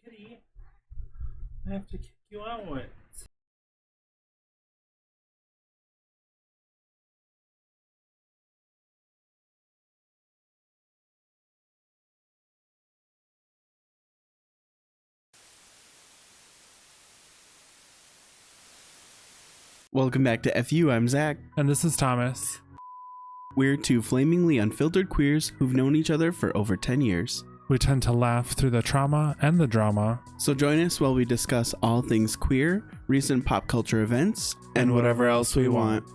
Kitty, I have to kick you out. Welcome back to FU. I'm Zach. And this is Thomas. We're two flamingly unfiltered queers who've known each other for over 10 years. We tend to laugh through the trauma and the drama. So join us while we discuss all things queer, recent pop culture events, and whatever else we want.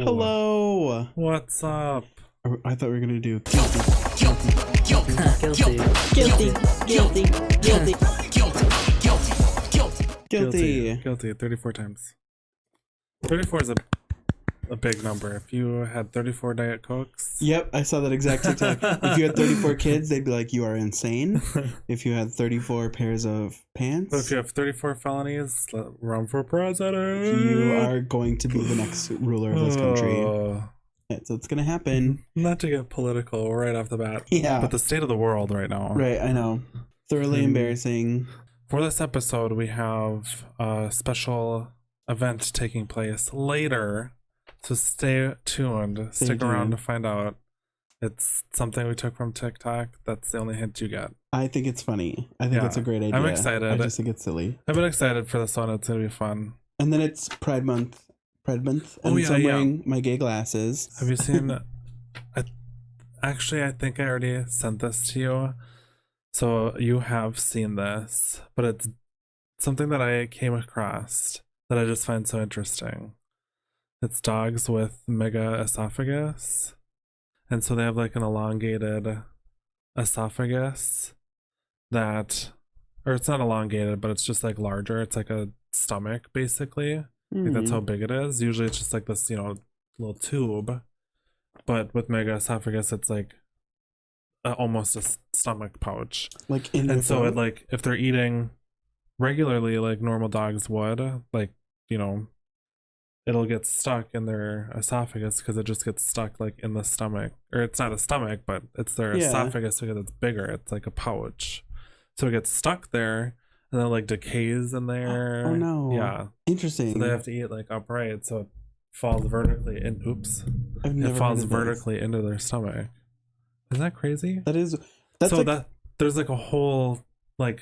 Hello. What's up? I thought we were going to do Guilty 34 times. 34 is a big number. If you had 34 Diet Cokes. Yep, I saw that exact TikTok. If you had 34 kids, they'd be like, you are insane. If you had 34 pairs of pants. But if you have 34 felonies, run for president. You are going to be the next ruler of this country. Yeah, so it's going to happen. Not to get political right off the bat. Yeah. But the state of the world right now. Right, I know. Thoroughly embarrassing. For this episode, we have a special event taking place later. So stay tuned. Stick around to find out. It's something we took from TikTok. That's the only hint you get. I think it's funny. I think it's a great idea. I'm excited. I just think it's silly. I've been excited for this one. It's going to be fun. And then it's Pride Month. And so I'm wearing my gay glasses. Have you seen... I think I already sent this to you. So you have seen this. But it's something that I came across that I just find so interesting. It's dogs with Megaesophagus. And so they have like an elongated esophagus that, or it's not elongated, but it's just like larger. It's like a stomach basically. I think that's how big it is. Usually it's just like this, little tube. But with Megaesophagus, it's like almost a stomach pouch. Like in and so it, like if they're eating regularly like normal dogs would, like, it'll get stuck in their esophagus because it just gets stuck like in the stomach. Or it's not a stomach, but it's their esophagus because it's bigger. It's like a pouch. So it gets stuck there and then like decays in there. Oh no. Yeah. Interesting. So they have to eat like upright so it falls vertically in. Oops. It falls vertically into their stomach. Isn't that crazy? That's so like... that there's like a whole like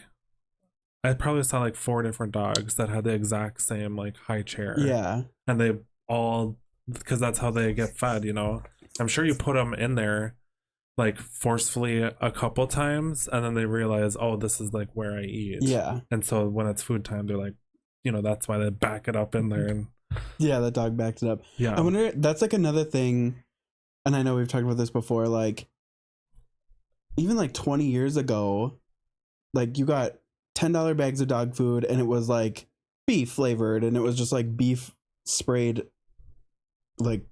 I probably saw like 4 different dogs that had the exact same like high chair. Yeah. And they all, because that's how they get fed, I'm sure you put them in there like forcefully a couple times and then they realize, oh, this is like where I eat. Yeah. And so when it's food time, they're like, that's why they back it up in there. And yeah, the dog backed it up. Yeah. I wonder, that's like another thing, and I know we've talked about this before, like even like 20 years ago, like you got $10 bags of dog food and it was like beef flavored and it was just like beef sprayed like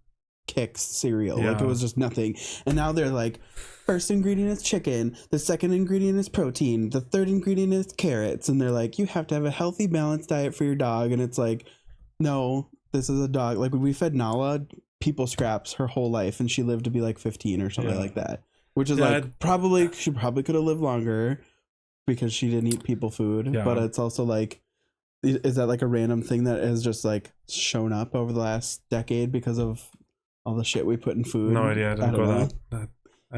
Kix cereal. Like it was just nothing. And now they're like, first ingredient is chicken, the second ingredient is protein, the third ingredient is carrots, and they're like, you have to have a healthy balanced diet for your dog. And it's like, no, this is a dog. Like when we fed Nala people scraps her whole life and she lived to be like 15 or something like that, which is like she probably could have lived longer because she didn't eat people food. But it's also like, is that like a random thing that has just like shown up over the last decade because of all the shit we put in food? No idea. I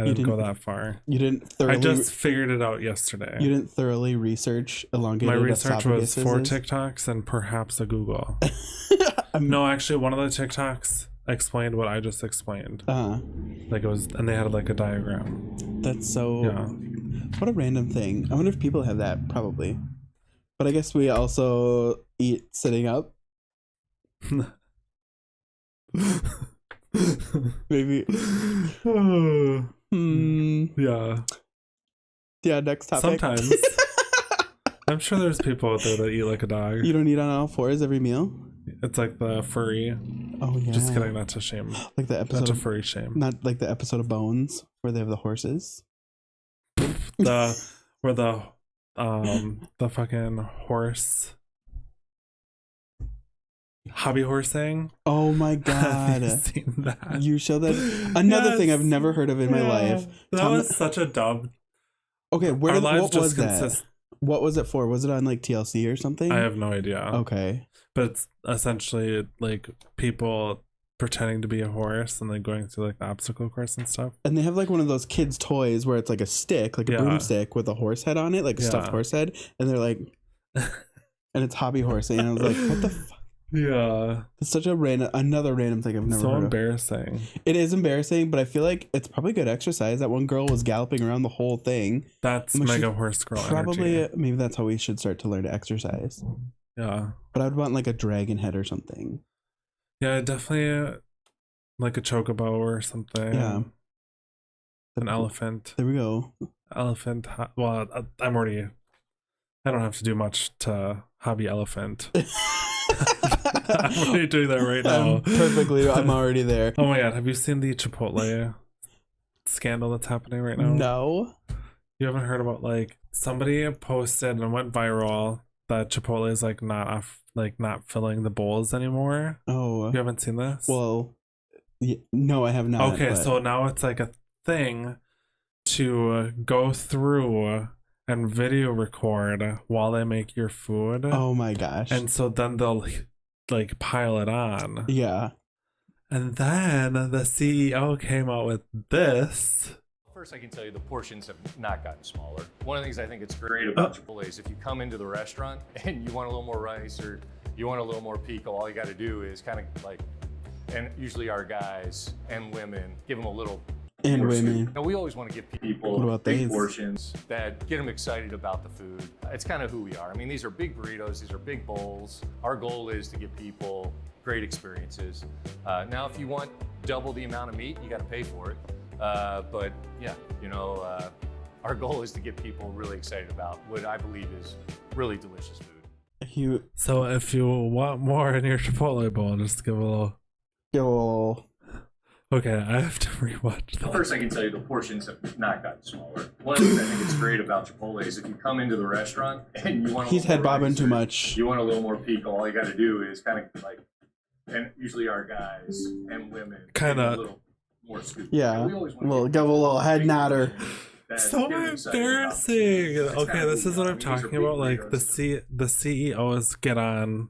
didn't go that far. You didn't thoroughly... I just figured it out yesterday. You didn't thoroughly research elongated esophaguses? My research was 4 TikToks and perhaps a Google. No, actually, one of the TikToks explained what I just explained. Like it was, and they had like a diagram. That's so... Yeah. What a random thing. I wonder if people have that. Probably. But I guess we also eat sitting up. Maybe. Yeah. Yeah, next topic. Sometimes. I'm sure there's people out there that eat like a dog. You don't eat on all fours every meal? It's like the furry. Oh yeah. Just kidding, not to shame. Like the episode Not to of furry shame. not like the episode of Bones where they have the horses. Where the fucking horse hobby horsing. Oh my Have you god. seen that? You showed that another thing I've never heard of in my life. That was such a dumb. Okay, Our lives what just was that? consist. What was it for? Was it on like TLC or something? I have no idea. Okay. But it's essentially like people pretending to be a horse and then going through like the obstacle course and stuff. And they have like one of those kids' toys where it's like a stick, like a broomstick with a horse head on it, like a stuffed horse head. And they're like, and it's hobby horsing. And I was like, what the fuck? Yeah. It's such another random thing I've never heard of. So embarrassing. It is embarrassing, but I feel like it's probably good exercise. That one girl was galloping around the whole thing. That's mega horse girl probably energy. Maybe that's how we should start to learn to exercise. Yeah. But I'd want like a dragon head or something. Yeah, definitely like a chocobo or something. Yeah. An elephant. There we go. Elephant. Well, I don't have to do much to hobby elephant. I'm already doing that right now. I'm already there. Oh my god, have you seen the Chipotle scandal that's happening right now? No. You haven't heard about like somebody posted and went viral that Chipotle is like not filling the bowls anymore. Oh. You haven't seen this? Well, no, I have not. Okay, so now it's like a thing to go through and video record while they make your food. Oh my gosh. And so then they'll like pile it on. Yeah. And then the CEO came out with this. First, I can tell you the portions have not gotten smaller. One of the things I think it's great about Chipotle is if you come into the restaurant and you want a little more rice or you want a little more pico, all you got to do is kind of like, and usually our guys and women give them a little. And women. Now, we always want to give people big portions that get them excited about the food. It's kind of who we are. I mean, these are big burritos, these are big bowls. Our goal is to give people great experiences. Now, if you want double the amount of meat, you got to pay for it. But yeah, our goal is to get people really excited about what I believe is really delicious food. So if you want more in your Chipotle bowl, just give a little. Okay, I have to rewatch that. First, I can tell you the portions have not gotten smaller. One of the things I think it's great about Chipotle is if you come into the restaurant and you want he's head bobbing too much. You want a little more pico, all you got to do is kind of like, and usually our guys and women kind of a little more scoop. Yeah, give a little head nodder. So embarrassing. Okay, this is what I'm talking about. Like the CEOs get on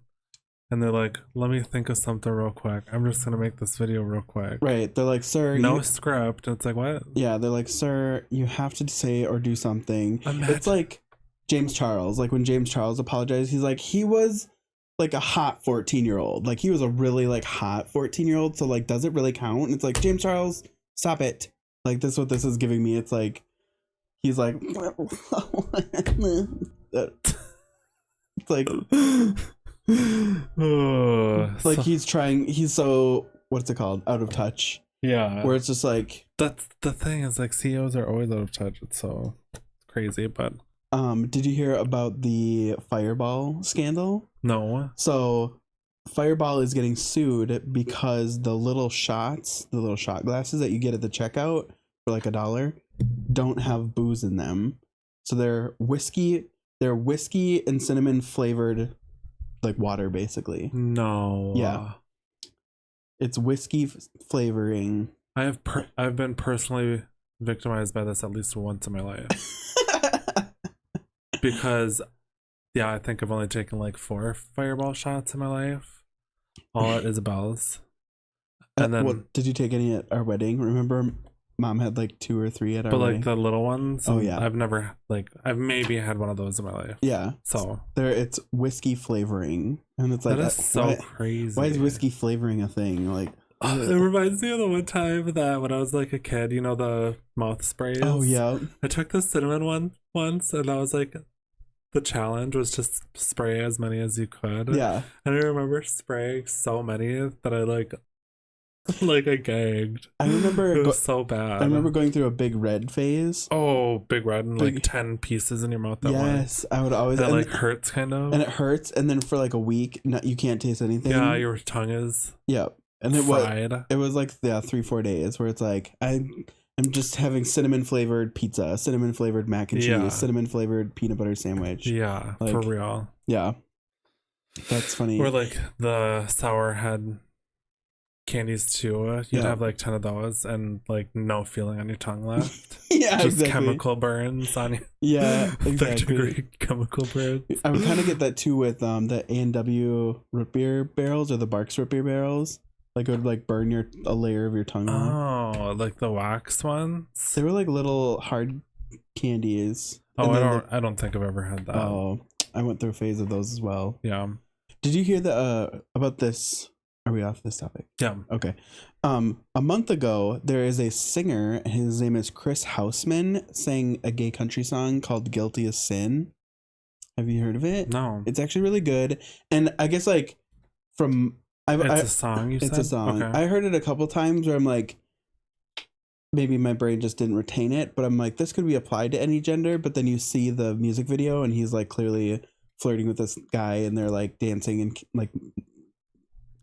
and they're like, let me think of something real quick. I'm just gonna make this video real quick. Right. They're like, sir, no script. It's like, what? Yeah, they're like, sir, you have to say or do something. It's like James Charles. Like when James Charles apologized, he's like, he was like a hot 14-year-old. Like he was a really like hot 14-year-old. So like, does it really count? And it's like, James Charles, stop it. Like this is what this is giving me. It's like, he's like, it's like, like he's so, what's it called? Out of touch. Yeah. Where it's just like, that's the thing is like CEOs are always out of touch. It's so crazy, but. Did you hear about the Fireball scandal? No. So Fireball is getting sued because the little shot glasses that you get at the checkout for like $1 don't have booze in them. So they're whiskey and cinnamon flavored like water basically. No. Yeah. It's whiskey flavoring. I've been personally victimized by this at least once in my life. Because yeah, I think I've only taken like 4 Fireball shots in my life. All at Isabel's. And then did you take any at our wedding? Remember Mom had like 2 or 3 at our wedding. wedding. Like the little ones. Oh yeah. I've maybe had one of those in my life. Yeah. So it's whiskey flavoring. And it's like that is so crazy. Why is whiskey flavoring a thing? Like it reminds me of the one time that when I was like a kid, you know, the mouth sprays. Oh yeah. I took the cinnamon one once and I was like, the challenge was just spray as many as you could. Yeah. And I remember spraying so many that I like Like I gagged. I remember It was so bad. I remember going through a big red phase. Oh, big red and Big- like 10 pieces in your mouth at once. Yes, I would always. And it And, like hurts kind of. and it hurts, and then for like a week, you can't taste anything. Yeah, your tongue is Yeah, and fried. it was like 3-4 days where it's like I'm just having cinnamon flavored pizza, cinnamon flavored mac and cheese, Yeah. cinnamon flavored peanut butter sandwich. Yeah, Like- for real. Yeah, that's funny. Or like the sour head candies too. You'd Yeah. have like 10 of those and like no feeling on your tongue left. Yeah, Just exactly. chemical burns on you. Yeah, Third exactly. degree chemical burns. I would kind of get that too with the A&W root beer barrels or the Barks root beer barrels. Like it would like burn a layer of your tongue off. Oh, like the wax ones? They were like little hard candies. Oh, And then I don't think I've ever had that. Oh, I went through a phase of those as well. Yeah. Did you hear about this? Are we off this topic? Yeah. Okay. A month ago, there is a singer. His name is Chris Houseman. Sang a gay country song called "Guilty as Sin." Have you heard of it? No. It's actually really good. And I guess like from It's a song, you said? it's a song. Okay. I heard it a couple times where I'm like, maybe my brain just didn't retain it, but I'm like, this could be applied to any gender. But then you see the music video, and he's like clearly flirting with this guy, and they're like dancing and like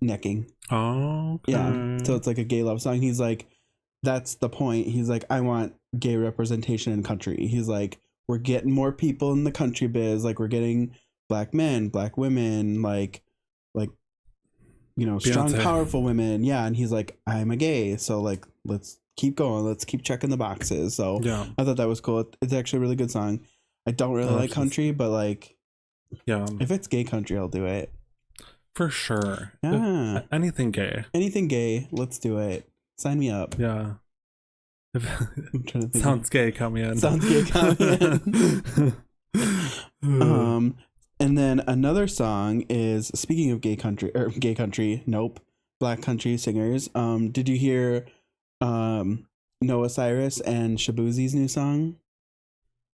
necking. Oh, okay. Yeah. So it's like a gay love song. He's like, that's the point. He's like, I want gay representation in country. He's like, we're getting more people in the country biz. Like we're getting black men, black women, like, strong, Beyonce. powerful women. Yeah. And he's like, I'm a gay. So like, let's keep going. Let's keep checking the boxes. So Yeah. I thought that was cool. It's actually a really good song. I don't really like country, but like, Yeah. if it's gay country, I'll do it. For sure. Yeah. Anything gay. Anything gay, let's do it. Sign me up. Yeah. I'm trying to think. Sounds gay, count me in. Sounds gay, count me in. And then another song is, speaking of gay country, nope, black country singers. Did you hear Noah Cyrus and Shabuzi's new song?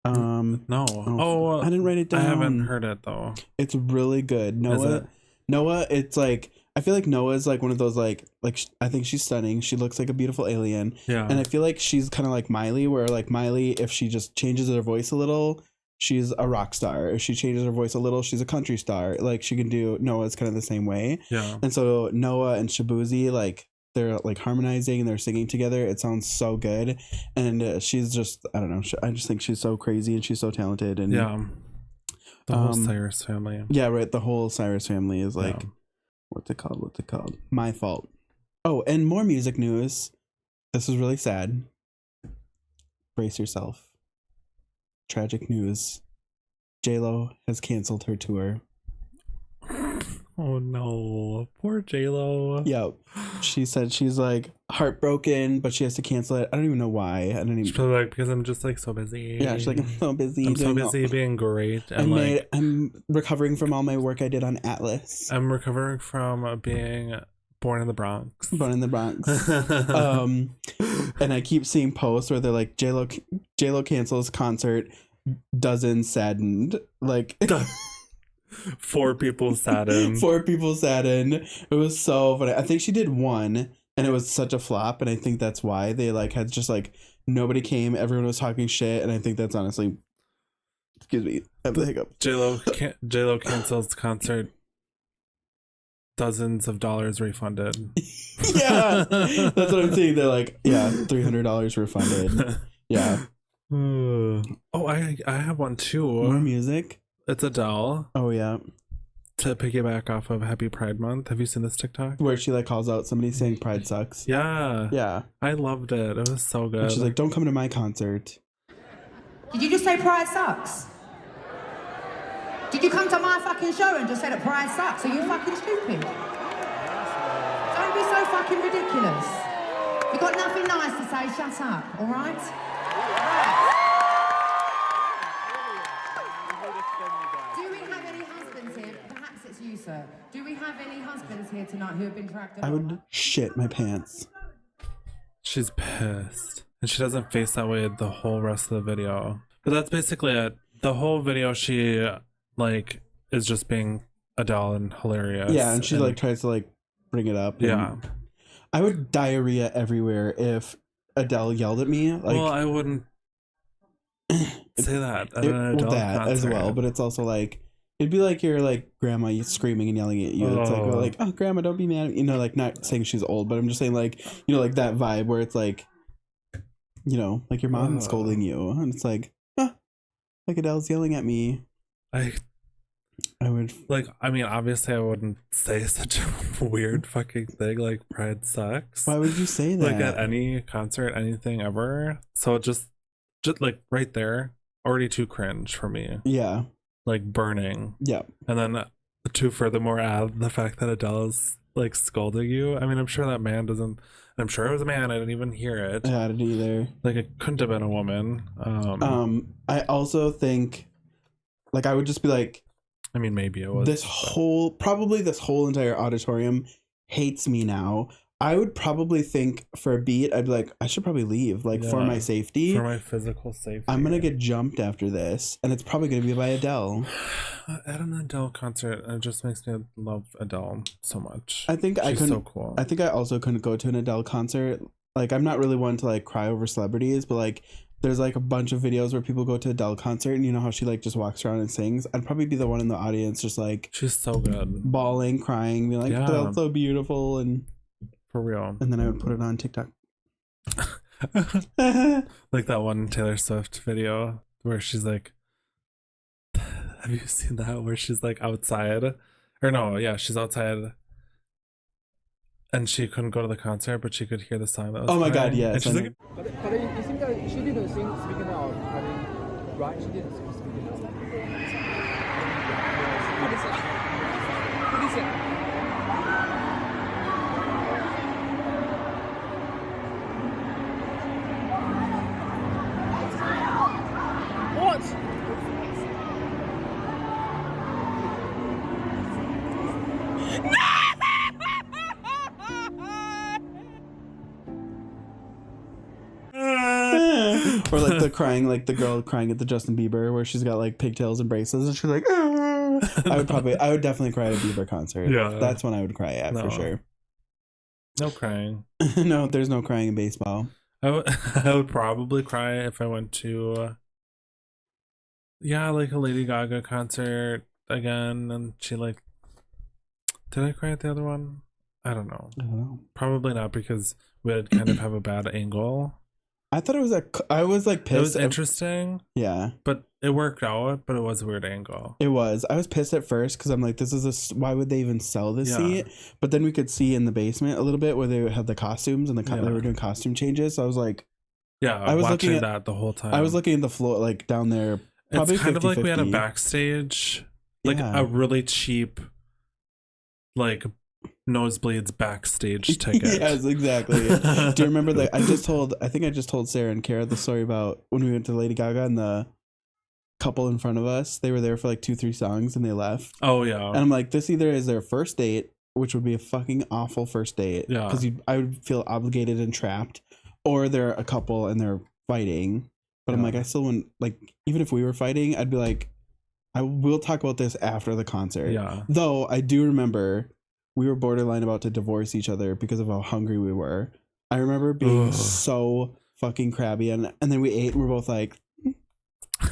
No. Oh, I didn't write it down. I haven't heard it though. It's really good. Is it? Noah, it's like, I feel like Noah's like one of those like I think she's stunning. She looks like a beautiful alien. Yeah. And I feel like she's kind of like Miley, where like Miley, if she just changes her voice a little, she's a rock star. If she changes her voice a little, she's a country star. Like she can do, Noah's kind of the same way. Yeah. And so Noah and Shabuzi, like they're like harmonizing and they're singing together. It sounds so good. And she's just, I don't know. I just think she's so crazy and she's so talented. And Yeah. The whole Cyrus family. yeah, right. The whole Cyrus family is like, Yeah. what's it called? My Fault. Oh, and more music news. This is really sad. Brace yourself. Tragic news. J-Lo has canceled her tour. Oh no. Poor J-Lo. Yep. She said she's like heartbroken, but she has to cancel it. I don't even know why. I don't She's even. probably like, because I'm just like so busy. Yeah, she's like, I'm so busy. I'm so doing all- busy being great. And I'm recovering from all my work I did on Atlas. I'm recovering from being born in the Bronx. Born in the Bronx. And I keep seeing posts where they're like, J-Lo cancels concert, dozens saddened. Like 4 people saddened. 4 people saddened. It was so funny. I think she did one and it was such a flop, and I think that's why they like had just like nobody came, everyone was talking shit, and I think that's honestly, excuse me, I have the hiccup. J-Lo cancels concert, dozens of dollars refunded. Yeah, that's what I'm saying. They're like, yeah, $300 refunded. Yeah. Oh, I have one too. More music. It's Adele. Oh yeah. To piggyback off of Happy Pride Month. Have you seen this TikTok? Where she like calls out somebody saying Pride sucks. Yeah. Yeah. I loved it. It was so good. And she's like, don't come to my concert. Did you just say Pride sucks? Did you come to my fucking show and just say that Pride sucks? Are you fucking stupid? Don't be so fucking ridiculous. You got nothing nice to say, shut up, all right? Do we have any husbands here? Perhaps it's you, sir. Do we have any husbands here tonight who have been dragged I along? would shit my pants. She's pissed. And she doesn't face that way the whole rest of the video. But that's basically it. The whole video, she like is just being Adele and hilarious. Yeah, and she like tries to like bring it up. Yeah. I would diarrhea everywhere if Adele yelled at me. Like, well, I wouldn't say that at an well, Adele that concert as well, but it's also like it'd be like your like grandma screaming and yelling at you. It's like, Oh. well, like, oh, grandma, don't be mad. You know, like not saying she's old, but I'm just saying like, you know, like that vibe where it's like, you know, like your mom scolding you, and it's like, huh, like Adele's yelling at me. I would like. I mean, obviously, I wouldn't say such a weird fucking thing like "Pride sucks." Why would you say that? Like at any concert, anything ever. So just like right there, already too cringe for me. Yeah. Like burning. Yeah. And then to furthermore add the fact that Adele is like scolding you. I mean, I'm sure that man doesn't. I'm sure it was a man. I didn't even hear it. I didn't either. Like it couldn't have been a woman. I also think, like, I would just be like, I mean, maybe it was. this whole entire auditorium hates me now. I would probably think for a beat, I'd be like, I should probably leave, like, for my safety. For my physical safety. I'm going to get jumped after this, and it's probably going to be by Adele. At an Adele concert, it just makes me love Adele so much. I think she's so cool. I think I also couldn't go to an Adele concert. Like, I'm not really one to, like, cry over celebrities, but, like, there's, like, a bunch of videos where people go to Adele concert, and you know how she, like, just walks around and sings? I'd probably be the one in the audience just, like... She's so good. Bawling, crying, being like, Adele's so beautiful, and... For real. And then I would put it on TikTok. Like that one Taylor Swift video where she's like, have you seen that? Where she's like outside, or no, yeah, she's outside, and she couldn't go to the concert, but she could hear the song that was. Oh my playing. God, yes. And she's like, but it seems like she didn't sing speaking out. I mean, right? She didn't sing speaking out. What is it? What is it? Or like the crying, like the girl crying at the Justin Bieber where she's got like pigtails and braces and she's like, ah. I would definitely cry at a Bieber concert. Yeah. That's when I would cry at for sure. No crying. No, there's no crying in baseball. I would probably cry if I went to like a Lady Gaga concert again, and she like, did I cry at the other one? I don't know. Probably not, because we had kind of have a bad angle. I thought it was I was like pissed. It was interesting. Yeah. But it worked out, but it was a weird angle. It was. I was pissed at first because I'm like, why would they even sell this seat? But then we could see in the basement a little bit where they had the costumes and they were doing costume changes. So I was like, I was watching looking at that the whole time. I was looking at the floor, like down there. Probably it's kind 50, of like 50. we had a backstage, like a really cheap, like nosebleeds backstage ticket. Yes, exactly. Do you remember that? I think I just told Sarah and Kara the story about when we went to Lady Gaga and the couple in front of us, they were there for like 2-3 songs and they left. Oh yeah. And I'm like, this either is their first date, which would be a fucking awful first date. Yeah. Because I would feel obligated and trapped, or they're a couple and they're fighting. But I'm like, I still wouldn't, like, even if we were fighting, I'd be like, I will talk about this after the concert. Yeah. Though I do remember we were borderline about to divorce each other because of how hungry we were. I remember being so fucking crabby, and then we ate and we're both like,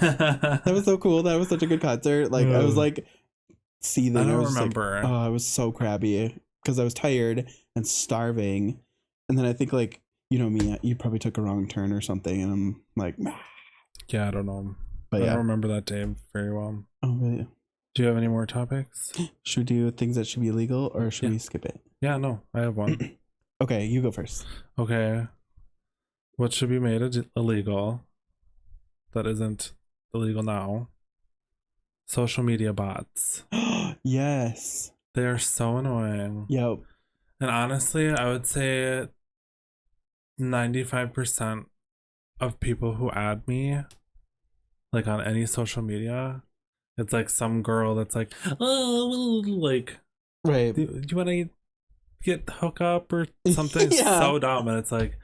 that was so cool. That was such a good concert. Like I was like seething. I don't was remember. Like, I was so crabby because I was tired and starving. And then I think, like, you know me, you probably took a wrong turn or something, and I'm like, yeah, I don't know. But I don't remember that day very well. Oh, really? Do you have any more topics? Should we do things that should be illegal, or should we skip it? Yeah, no, I have one. Okay, you go first. Okay. What should be made illegal that isn't illegal now? Social media bots. Yes. They are so annoying. Yep. And honestly, I would say 95% of people who add me, like on any social media, it's like some girl that's like, oh, like, right. Do you want to get hook up or something? So dumb. And it's like,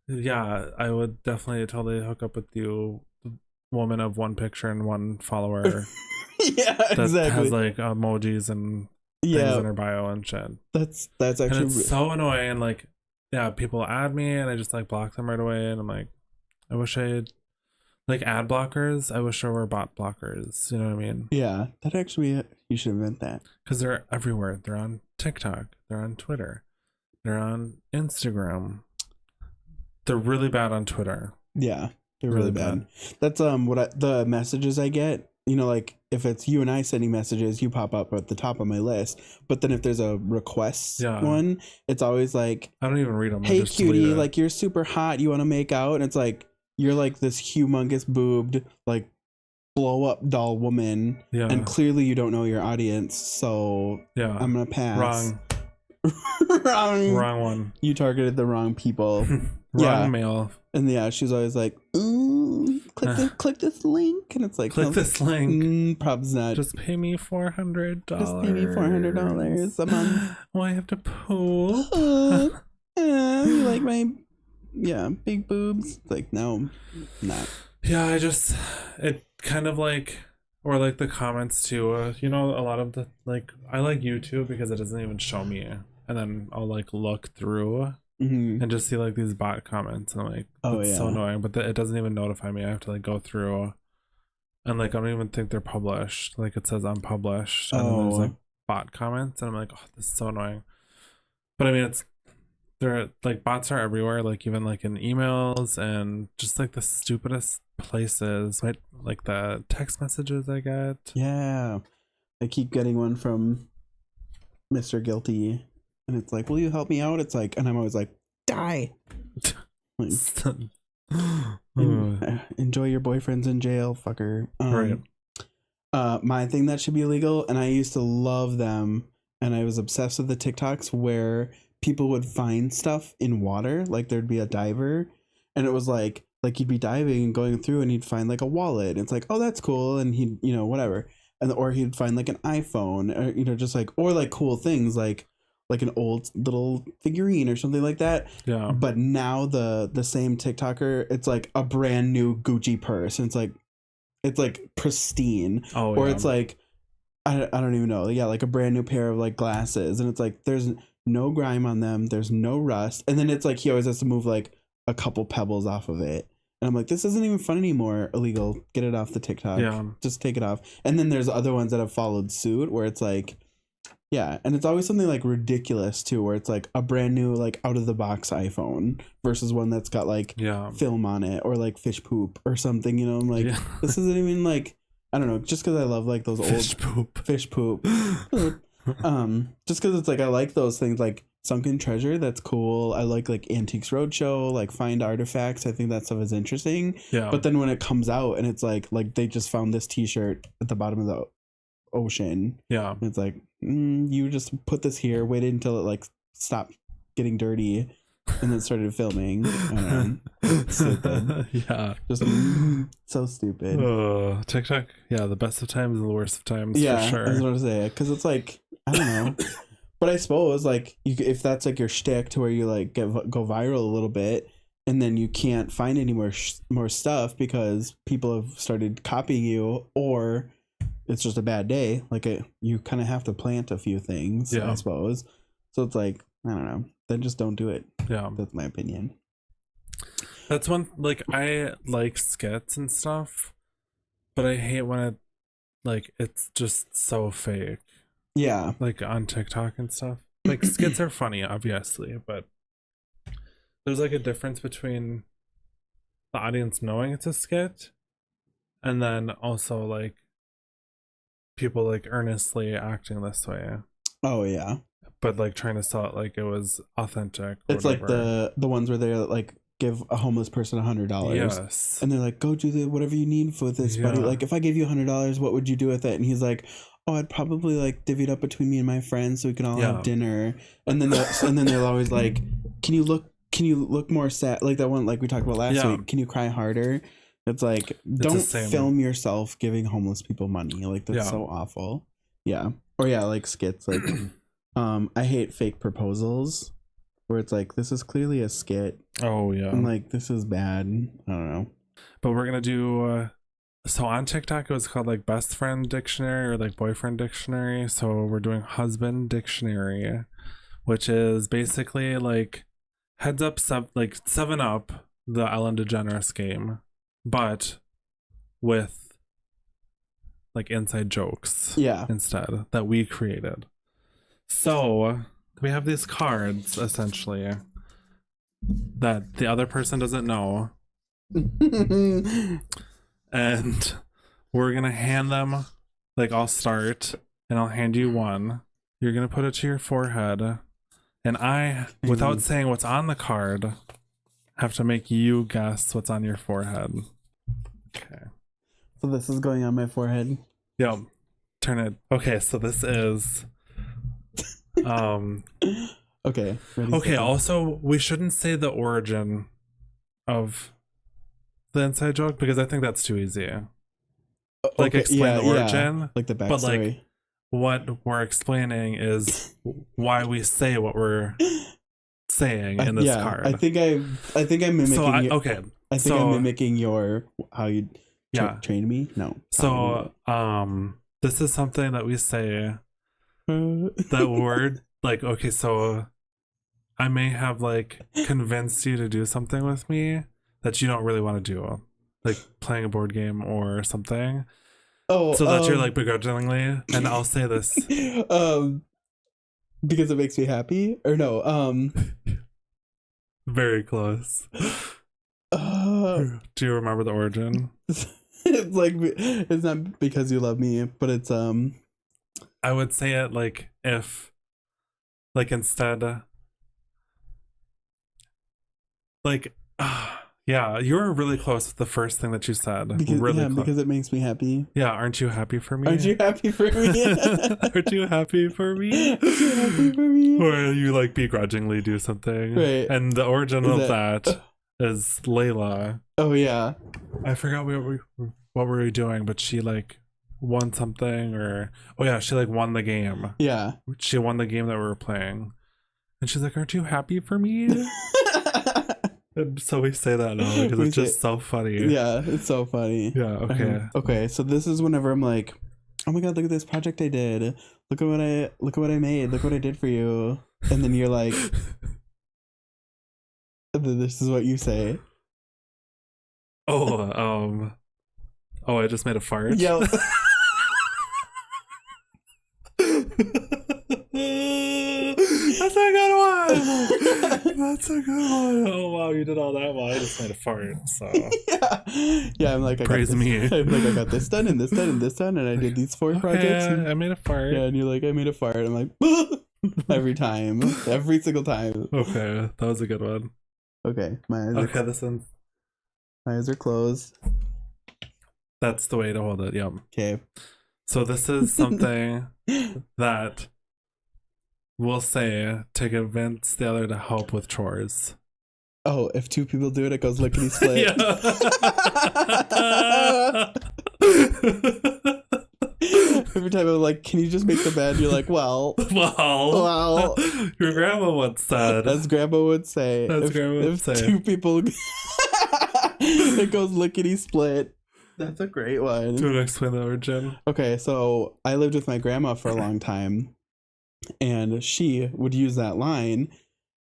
yeah, I would definitely totally hook up with you, woman of one picture and one follower. Yeah, that exactly. has like emojis and things in her bio and shit. That's actually, and it's so annoying. Like, yeah, people add me and I just like block them right away, and I'm like, I wish I had like ad blockers. I wish there were bot blockers. You know what I mean? Yeah, that actually, you should invent that. Because they're everywhere. They're on TikTok. They're on Twitter. They're on Instagram. They're really bad on Twitter. Yeah, they're really bad. That's the messages I get. You know, like if it's you and I sending messages, you pop up at the top of my list. But then if there's a request one, it's always like, I don't even read them. Hey cutie, like you're super hot. You want to make out? And it's like you're like this humongous boobed like blow up doll woman, and clearly you don't know your audience. So I'm gonna pass. Wrong one. You targeted the wrong people. Wrong mail. And she's always like, click this link, and it's like, click this link. Probably not. Just pay me $400. Just pay me $400 a month. Oh, I have to poop. You like my big boobs? It's like, no, not. Yeah, it kind of like, or like the comments too. You know, a lot of the like, I like YouTube because it doesn't even show me, and then I'll like look through. And just see like these bot comments, and I'm like, it's so annoying, but it doesn't even notify me. I have to like go through, and like I don't even think they're published. Like it says unpublished, and then there's like bot comments, and I'm like, oh, this is so annoying. But I mean, they're like, bots are everywhere, like even like in emails and just like the stupidest places, right? Like the text messages I get. Yeah, I keep getting one from Mr. Guilty. And it's like, will you help me out? It's like, and I'm always like, die. Like, enjoy your boyfriend's in jail, fucker. Right. My thing that should be illegal, and I used to love them, and I was obsessed with the TikToks where people would find stuff in water. Like there'd be a diver, and it was like you'd be diving and going through, and he'd find like a wallet. It's like, oh, that's cool, and he'd, whatever, and or he'd find like an iPhone, or just like, or like cool things like an old little figurine or something like that. Yeah. But now the same TikToker, it's like a brand new Gucci purse, and it's like pristine. Or it's like, I don't even know. Yeah, like a brand new pair of like glasses, and it's like there's no grime on them, there's no rust, and then it's like he always has to move like a couple pebbles off of it. And I'm like, this isn't even fun anymore. Illegal. Get it off the TikTok. Yeah. Just take it off. And then there's other ones that have followed suit where it's like, yeah, and it's always something like ridiculous too, where it's like a brand new like out of the box iPhone versus one that's got like film on it or like fish poop or something. I'm like, this isn't even like, I don't know, just because I love like those fish poop. Just because it's like I like those things like Sunken Treasure. That's cool. I like Antiques Roadshow, like Find Artifacts. I think that stuff is interesting. Yeah. But then when it comes out and it's like they just found this T-shirt at the bottom of the ocean. Yeah. And it's like, you just put this here, waited until it like stopped getting dirty, and then started filming. Stupid. Yeah. Just so stupid. TikTok. Yeah, the best of times and the worst of times. Yeah, for sure. I was going to say, because it's like, I don't know. But I suppose like if that's like your shtick to where you like go viral a little bit, and then you can't find any more stuff because people have started copying you, or it's just a bad day. Like you kind of have to plant a few things, I suppose. So it's like, I don't know. Then just don't do it. Yeah, that's my opinion. That's one. Like I like skits and stuff, but I hate when it's just so fake. Yeah, like on TikTok and stuff. Like skits are funny, obviously, but there's like a difference between the audience knowing it's a skit and then also like people like earnestly acting this way. Oh yeah. But like trying to sell it like it was authentic. It's whatever. Like the ones where they're like give a homeless person $100. Yes. And they're like, go do whatever you need for this, buddy. Like if I gave you $100, what would you do with it? And he's like, oh, I'd probably like divvy it up between me and my friends so we can all have dinner. And then they're always like, can you look more sad? Like that one, like we talked about last week. Can you cry harder? It's like, don't film yourself giving homeless people money. Like that's so awful. Yeah. Or like skits. Like, I hate fake proposals where it's like, this is clearly a skit. Oh yeah. And like, this is bad. I don't know. But we're gonna do. So on TikTok, it was called like best friend dictionary or like boyfriend dictionary. So we're doing husband dictionary, which is basically like Heads Up, like 7 Up, the Ellen DeGeneres game, but with like inside jokes instead that we created. So we have these cards essentially that the other person doesn't know. And we're gonna hand them, like I'll start and I'll hand you one. You're gonna put it to your forehead, and I, without saying what's on the card, have to make you guess what's on your forehead. Okay. So this is going on my forehead. Yep. Turn it. Okay, so this is okay. Ready, okay, also we shouldn't say the origin of the inside joke because I think that's too easy. Like explain the origin. Like the backstory. But like what we're explaining is why we say what we're saying in this card. I think I'm mimicking okay. I think I'm mimicking your how you trained me. No. So this is something that we say that word like okay, so I may have like convinced you to do something with me that you don't really want to do, like playing a board game or something. Oh, so that you're like begrudgingly, and I'll say this because it makes me happy, or no? Very close. Do you remember the origin? It's like it's not because you love me, but it's I would say it like if, like instead, like. Yeah, you were really close with the first thing that you said. Because, really close. Because it makes me happy. Yeah, aren't you happy for me? Aren't you happy for me? Aren't you happy for me? Aren't you happy for me? Or you like begrudgingly do something. Right. And the origin of that is Layla. Oh yeah. I forgot what we were doing, but she like won something she like won the game. Yeah. She won the game that we were playing. And she's like, aren't you happy for me? And so we say that now because it's just so funny. Yeah, it's so funny. Yeah, okay. Okay, so this is whenever I'm like, oh my god, look at this project I did. Look at what I made. Look what I did for you. And then you're like, this is what you say. Oh, I just made a fart. Yeah. That's a good one. That's a good one. Oh wow, you did all that while I just made a fart. So yeah. I'm like, praise me. I'm like, I got this done and this done and this done, and I did these 4 projects. And I made a fart. Yeah, and you're like, I made a fart. I'm like, every time, every single time. Okay, that was a good one. Okay, my eyes. Okay, this one. My eyes are closed. That's the way to hold it. Yep. Okay. So this is something that we'll say to convince the other to help with chores. Oh, if 2 people do it, it goes lickety split. Every time I'm like, can you just make the bed? You're like, well. Your grandma once said. As grandma would say. If 2 people, it goes lickety split. That's a great one. Do you want to explain the origin? Okay, so I lived with my grandma for a long time, and she would use that line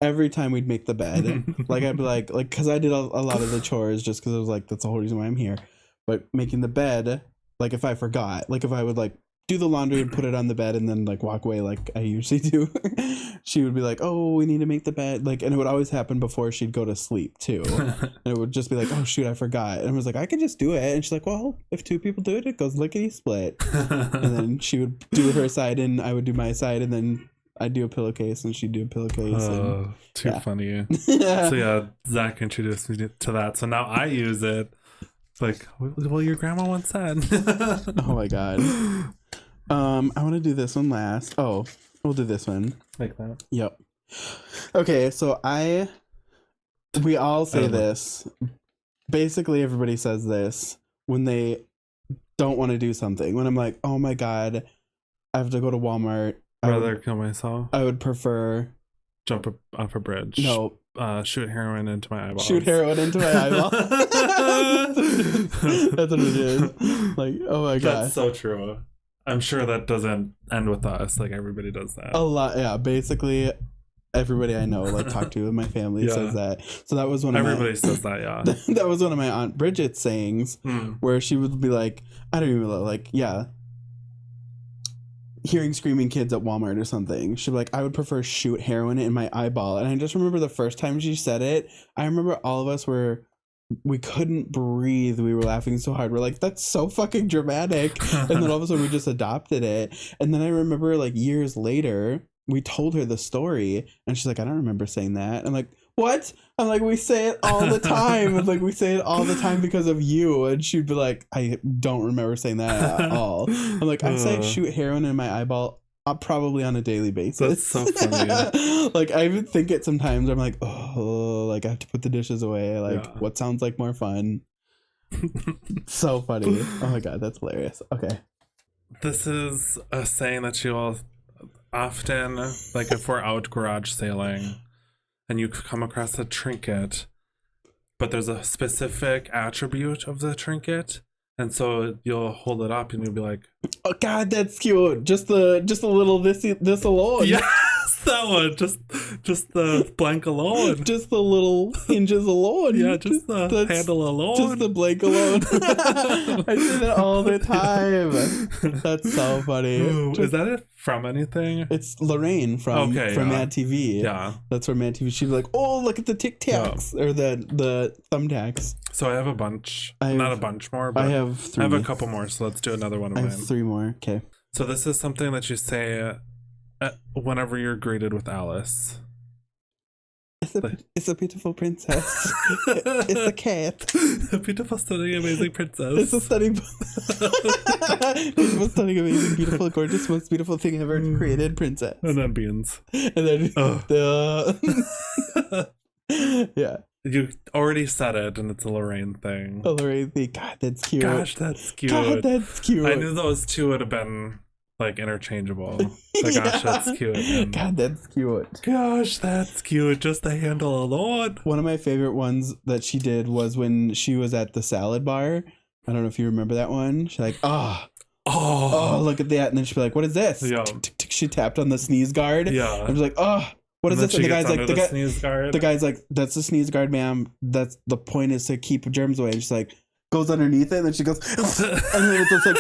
every time we'd make the bed. Like I'd be like, because I did a lot of the chores just because I was like, that's the whole reason why I'm here. But making the bed, like if I forgot, like if I would like do the laundry and put it on the bed and then like walk away like I usually do, she would be like, oh, we need to make the bed, like, and it would always happen before she'd go to sleep too. And it would just be like, oh shoot, I forgot. And I was like, I could just do it. And she's like, well, if 2 people do it, it goes lickety split. And then she would do her side and I would do my side, and then I'd do a pillowcase and she'd do a pillowcase. Too funny. So yeah, Zach introduced me to that, so now I use it. It's like, well, your grandma once said. Oh my god. I want to do this one last. Oh, we'll do this one. Like that? Yep. Okay, so we all say this. Basically, everybody says this when they don't want to do something. When I'm like, oh my god, I have to go to Walmart. Rather kill myself. I would prefer jump off a bridge. No. Shoot heroin into my eyeballs. Shoot heroin into my eyeball. That's what it is. Like, oh my god. That's so true. I'm sure that doesn't end with us. Like everybody does that. A lot, yeah. Basically, everybody I know, like talk to in my family Yeah. says that. So that was one of Everybody says that, yeah. that was one of my Aunt Bridget's sayings, where she would be like, I don't even know, like, yeah, hearing screaming kids at Walmart or something. She'd be like, I would prefer shoot heroin in my eyeball. And I just remember the first time she said it, I remember all of us we couldn't breathe. We were laughing so hard. We're like, that's so fucking dramatic. And then all of a sudden we just adopted it. And then I remember like years later, we told her the story and she's like, I don't remember saying that. I'm like, what? I'm like, we say it all the time. And like, we say it all the time because of you. And she'd be like, I don't remember saying that at all. I'm like, I say shoot heroin in my eyeball probably on a daily basis. That's so funny. Like, I even think it sometimes. I'm like, oh, like I have to put the dishes away. Like, what sounds like more fun? So funny. Oh my God, that's hilarious. Okay. This is a saying that you all often, like if we're out garage sailing and you come across a trinket, but there's a specific attribute of the trinket, and so you'll hold it up and you'll be like, oh God, that's cute. Just the little this alone. yes, that one. Just the blank alone. Just the little hinges alone. Yeah, just the handle alone. Just the blank alone. I say that all the time. That's so funny. Is that it from anything? It's Lorraine from Mad TV. Yeah. That's from Mad TV. She'd be like, oh, look at the Tic Tacs or the thumbtacks. So I have a bunch. Not a bunch more, but I have 3. I have a couple more, so let's do another one of I mine. have 3 more. Okay. So this is something that you say whenever you're greeted with Alice. It's a beautiful princess. It's a cat. A beautiful, stunning, amazing princess. It's a stunning, beautiful, stunning, amazing, beautiful, gorgeous, most beautiful thing ever created, princess. And then beans. And then yeah. You already said it, and it's a Lorraine thing. A Lorraine thing. God, that's cute. Gosh, that's cute. God, that's cute. I knew those two would have been like interchangeable. Like, gosh, that's cute. And God, that's cute. gosh, that's cute. Just the handle alone. One of my favorite ones that she did was when she was at the salad bar. I don't know if you remember that one. She's like, oh, look at that. And then she'd be like, what is this? Yeah. She tapped on the sneeze guard. Yeah. I was like, oh, what is this? And the guy's like, the guy's like, that's the sneeze guard, ma'am. That's the point, is to keep germs away. And she's like, goes underneath it, and then she goes, and then it's just like,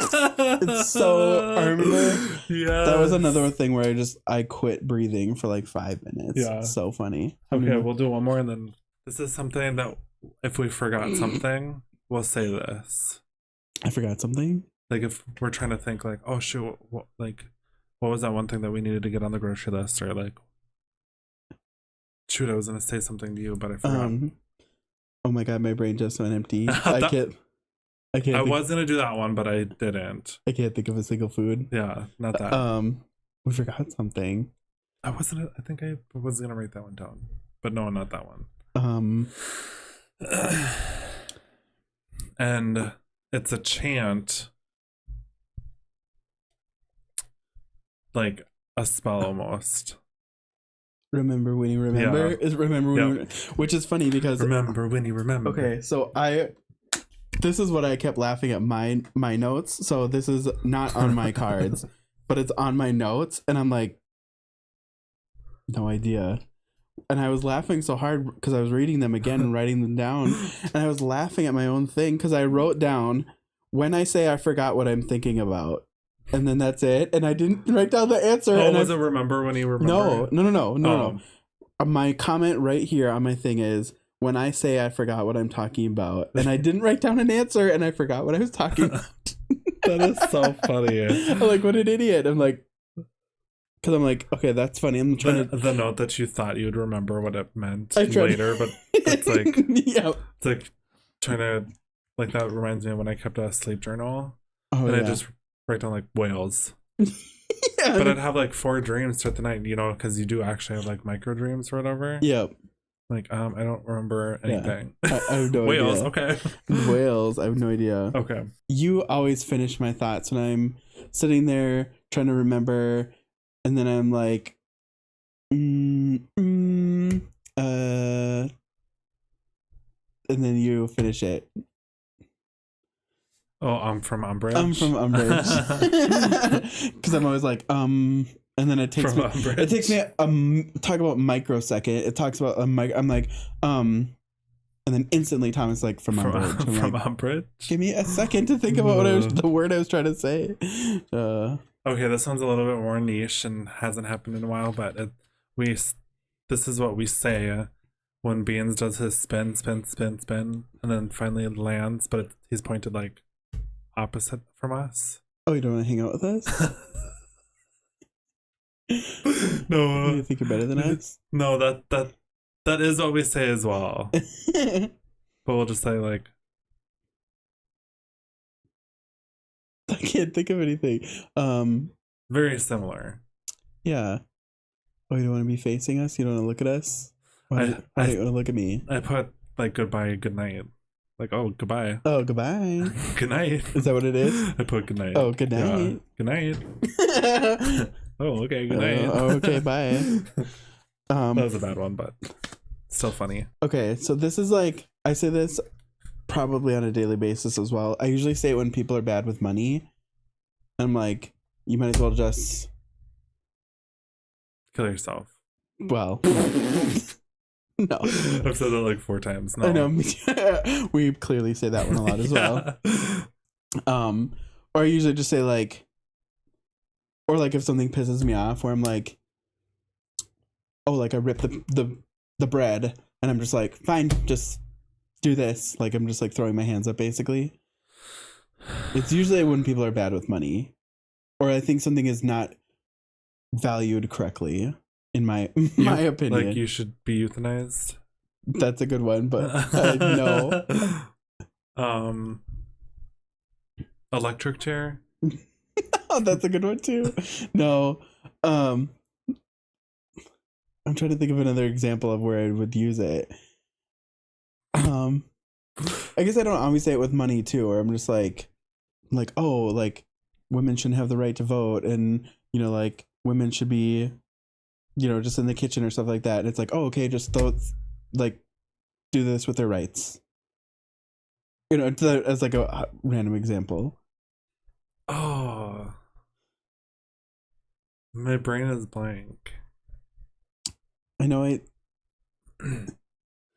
it's so, I remember. Yeah. That was another thing where I quit breathing for like 5 minutes. Yeah. So funny. Okay, we'll do one more, and then this is something that if we forgot something, we'll say this. I forgot something. Like if we're trying to think, like, oh shoot, what was that one thing that we needed to get on the grocery list, or like, shoot, I was gonna say something to you, but I forgot. Oh my God, my brain just went empty. I can't. I was gonna do that one, but I didn't. I can't think of a single food. Yeah, not that. We forgot something. I think I was gonna write that one down, but no, not that one. And it's a chant, like a spell almost. Remember when you remember? Yeah. Is remember when you which is funny because Remember when you remember. Okay, so this is what I kept laughing at my notes. So this is not on my cards, but it's on my notes, and I'm like, no idea. And I was laughing so hard because I was reading them again and writing them down, and I was laughing at my own thing because I wrote down, when I say I forgot what I'm thinking about. And then that's it. And I didn't write down the answer. Oh, and was it remember when you remember? No. My comment right here on my thing is, when I say I forgot what I'm talking about. And I didn't write down an answer, and I forgot what I was talking about. That is so funny. I'm like, what an idiot. I'm like, because I'm like, okay, that's funny. I'm trying to... The note that you thought you'd remember what it meant later, but it's like... Yeah. It's like trying to... Like, that reminds me of when I kept a sleep journal. Oh, and yeah. I just write down, like, whales. Yeah. But I'd have, like, 4 dreams throughout the night, you know, because you do actually have, like, micro dreams or whatever. Yep. Like, I don't remember anything. Yeah. I have no Whales, idea. okay. Whales, I have no idea. Okay. You always finish my thoughts when I'm sitting there trying to remember, and then I'm like, and then you finish it. Oh, I'm from Umbridge? I'm from Umbridge. Because I'm always like, And then it takes From me Umbridge. it takes me talk about microsecond. It talks about I'm like and then instantly Thomas like from Umbridge. I'm from like, Umbridge. give me a second to think about the word I was trying to say. Okay, this one's a little bit more niche and hasn't happened in a while, but this is what we say when Beans does his spin, and then finally lands, but he's pointed like opposite from us. Oh, you don't want to hang out with us? No, You think you're better than us? no, that is what we say as well. But we'll just say like, I can't think of anything. very similar. Yeah. Oh, you don't want to be facing us? You don't want to look at us? Why don't you want to look at me? I put like goodbye, good night. Like, oh, goodbye. Oh, goodbye. Good night. Is that what it is? I put good night. Oh, good night. Yeah. Good night. Oh, okay, good night. Okay, bye. That was a bad one, but still funny. Okay, so this is like, I say this probably on a daily basis as well. I usually say it when people are bad with money. I'm like, you might as well just, Kill yourself. well, no. I've said that like 4 times now. I know. We clearly say that one a lot as well. Or I usually just say like, or like if something pisses me off, where I'm like, oh, like I ripped the bread, and I'm just like, fine, just do this. Like I'm just like throwing my hands up, basically. It's usually when people are bad with money, or I think something is not valued correctly, in my opinion. Like you should be euthanized. That's a good one, but no. Electric chair. Oh, that's a good one too. No. I'm trying to think of another example of where I would use it. I guess I don't always say it with money too, or I'm just like, oh, like women shouldn't have the right to vote, and like women should be, just in the kitchen or stuff like that. And it's like, oh, okay, just do this with their rights. As like a random example. Oh, my brain is blank. I know it.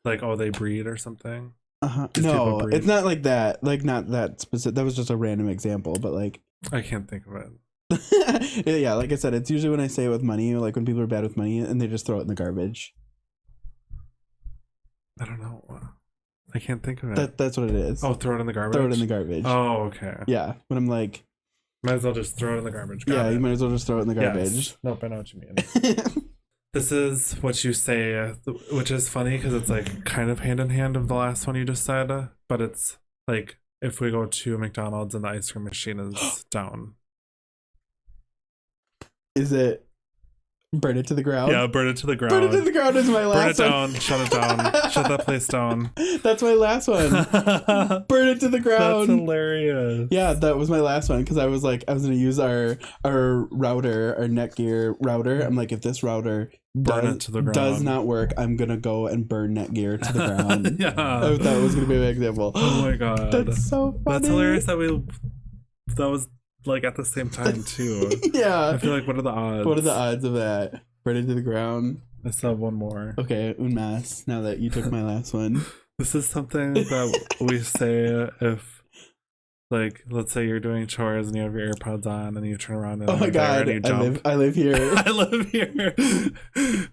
Like, oh, they breed or something. No, it's not like that. Like, not that specific. That was just a random example, but like, I can't think of it. yeah, like I said, it's usually when I say it with money, like when people are bad with money and they just throw it in the garbage. I don't know. I can't think of it. That's what it is. Oh, throw it in the garbage? Throw it in the garbage. Oh, okay. Yeah, when I'm like, might as well just throw it in the garbage. Got yeah, it. you might as well just throw it in the garbage. Yes. Nope, I know what you mean. This is what you say, which is funny because it's like kind of hand in hand of the last one you just said, but it's like if we go to McDonald's and the ice cream machine is down. Is it burn it to the ground? Yeah, burn it to the ground. Burn it to the ground is my last one. one. Burn it down, shut it down, shut that place down. That's my last one. Burn it to the ground. That's hilarious. Yeah, that was my last one because I was like, I was going to use our router, our Netgear router. I'm like, if this router does not work, I'm going to go and burn Netgear to the ground. Yeah. That was going to be my example. Oh my god. That's so funny. That's hilarious that was like at the same time too. Yeah. I feel like, what are the odds? What are the odds of that? Burn it to the ground. I still have one more. Okay, un mas. Now that you took my last one. This is something that we say if, like, let's say you're doing chores and you have your AirPods on and you turn around and oh my god, and you jump. I live here. I live here.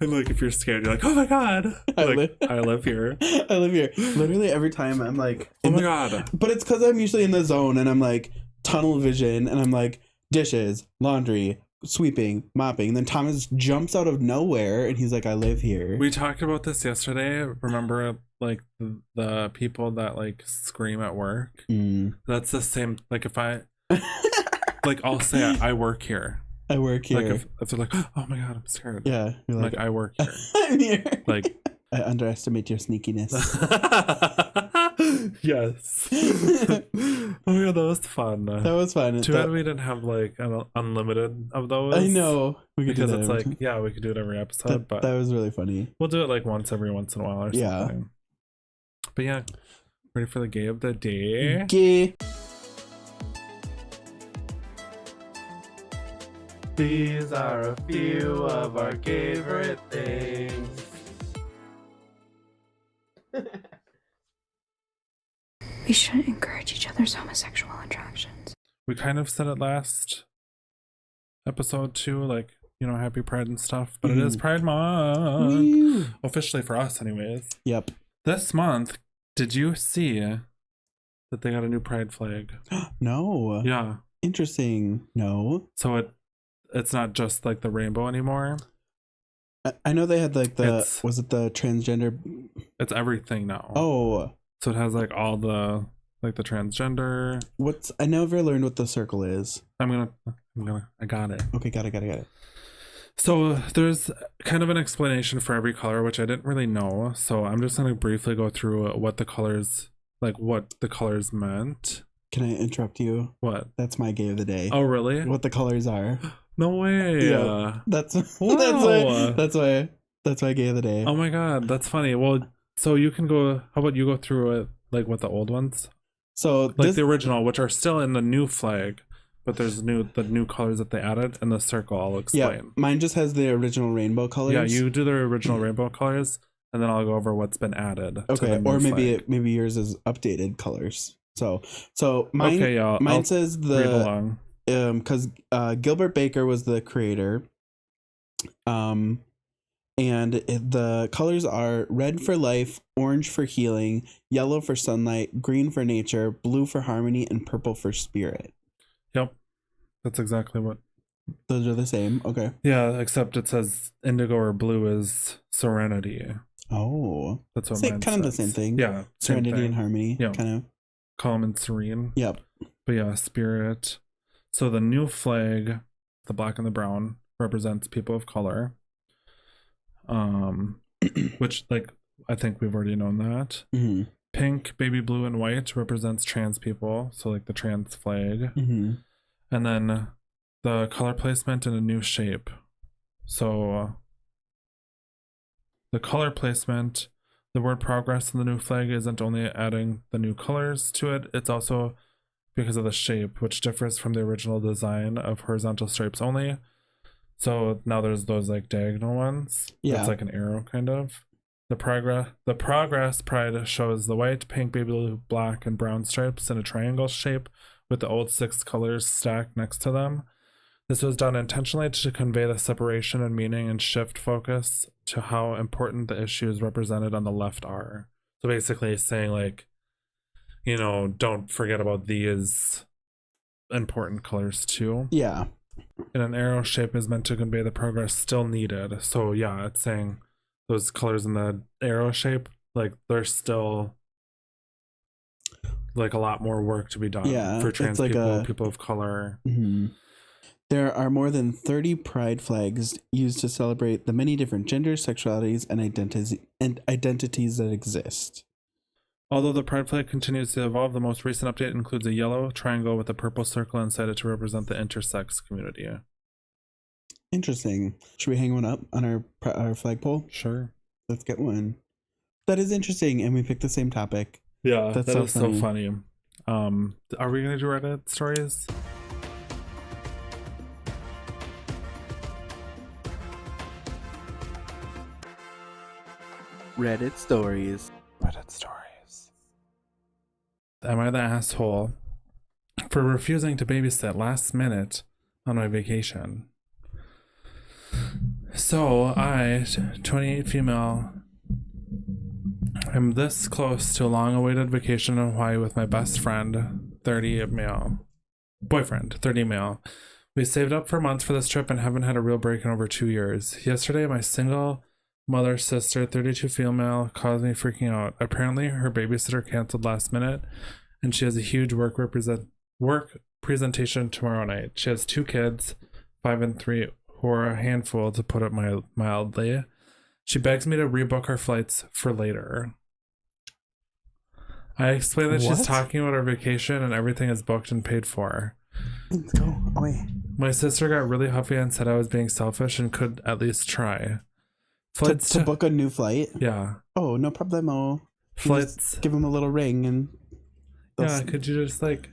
And like, if you're scared, you're like, oh my god. I live here. I live here. Literally every time I'm like, oh my god. But it's because I'm usually in the zone and I'm like tunnel vision and I'm like dishes, laundry, sweeping, mopping, and then Thomas jumps out of nowhere and he's like, I live here. We talked about this yesterday. Remember, like the people that like scream at work? That's the same. Like if I like, I'll say I work here. I work here. Like if they're like, oh my god, I'm scared. Yeah, you're like I work here. I'm here. Like I underestimate your sneakiness. Yes. Oh my god, that was fun. That was fun. Too bad we didn't have like an unlimited of those. I know. We could because do that it's every like time. yeah, we could do it every episode. But that was really funny. We'll do it like every once in a while or yeah. something. But yeah, ready for the gay of the day? Gay. These are a few of our Gavorite things. We shouldn't encourage each other's homosexual attractions. We kind of said it last episode too, like, you know, happy Pride and stuff, but it is Pride Month. Woo. Officially for us anyways. Yep. This month, did you see that they got a new Pride flag? No. Yeah. Interesting. No. So it's not just like the rainbow anymore. I know they had like was it the transgender? It's everything now. Oh. So it has like all the like the transgender. I never learned what the circle is. I got it. Okay, got it. So there's kind of an explanation for every color, which I didn't really know. So I'm just gonna briefly go through what the colors meant. Can I interrupt you? What? That's my gay of the day. Oh, really? What the colors are? No way. Yeah. That's Wow. that's my gay of the day. Oh my god, that's funny. Well, so you can go. How about you go through it, like what the old ones, So like the original, which are still in the new flag, but there's the new colors that they added in the circle. I'll explain. Yeah, mine just has the original rainbow colors. Yeah, you do the original rainbow colors, and then I'll go over what's been added. Okay, to the new or flag. maybe yours is updated colors. So mine Okay, yeah, mine I'll says read along. because Gilbert Baker was the creator. And the colors are red for life, orange for healing, yellow for sunlight, green for nature, blue for harmony, and purple for spirit. Yep, that's exactly what. Those are the same. Okay. Yeah, except it says indigo or blue is serenity. Oh, That's what it's like mine kind of the says. same thing. Yeah, same Serenity thing. and harmony. Yeah. Kind of. Calm and serene. Yep. But yeah, spirit. So the new flag, the black and the brown, represents people of color. Which, like, I think we've already known that. Mm-hmm. Pink, baby blue, and white represents trans people. So like the trans flag. Mm-hmm. And then the color placement in a new shape. So the color placement, the word progress in the new flag isn't only adding the new colors to it, it's also because of the shape, which differs from the original design of horizontal stripes only. So now there's those like diagonal ones. Yeah. It's like an arrow kind of. The progress pride shows the white, pink, baby blue, black, and brown stripes in a triangle shape with the old 6 colors stacked next to them. This was done intentionally to convey the separation and meaning and shift focus to how important the issues represented on the left are. So basically saying like, you know, don't forget about these important colors too. Yeah. And an arrow shape is meant to convey the progress still needed. So yeah, it's saying those colors in the arrow shape, like they're still like a lot more work to be done for trans like people, people of color. Mm-hmm. There are more than 30 pride flags used to celebrate the many different genders, sexualities, and identities that exist. Although the pride flag continues to evolve, the most recent update includes a yellow triangle with a purple circle inside it to represent the intersex community. Interesting. Should we hang one up on our flagpole? Sure. Let's get one. That is interesting, and we picked the same topic. Yeah, That's that so is so funny. Are we gonna do Reddit stories? Reddit stories. Reddit stories. Am I the asshole for refusing to babysit last minute on my vacation? So I, 28 female, am this close to a long-awaited vacation in Hawaii with my best friend, 30 male. Boyfriend, 30 male. We saved up for months for this trip and haven't had a real break in over 2 years. Yesterday, my single mother sister, 32 female, caused me freaking out. Apparently, her babysitter canceled last minute, and she has a huge work presentation tomorrow night. She has 2 kids, 5 and 3, who are a handful, to put it mildly. She begs me to rebook our flights for later. I explain that she's talking about our vacation and everything is booked and paid for. Let's go. Away. My sister got really huffy and said I was being selfish and could at least try. To book a new flight? Yeah. Oh, no problemo. Flights. Give them a little ring and... Yeah, could you just like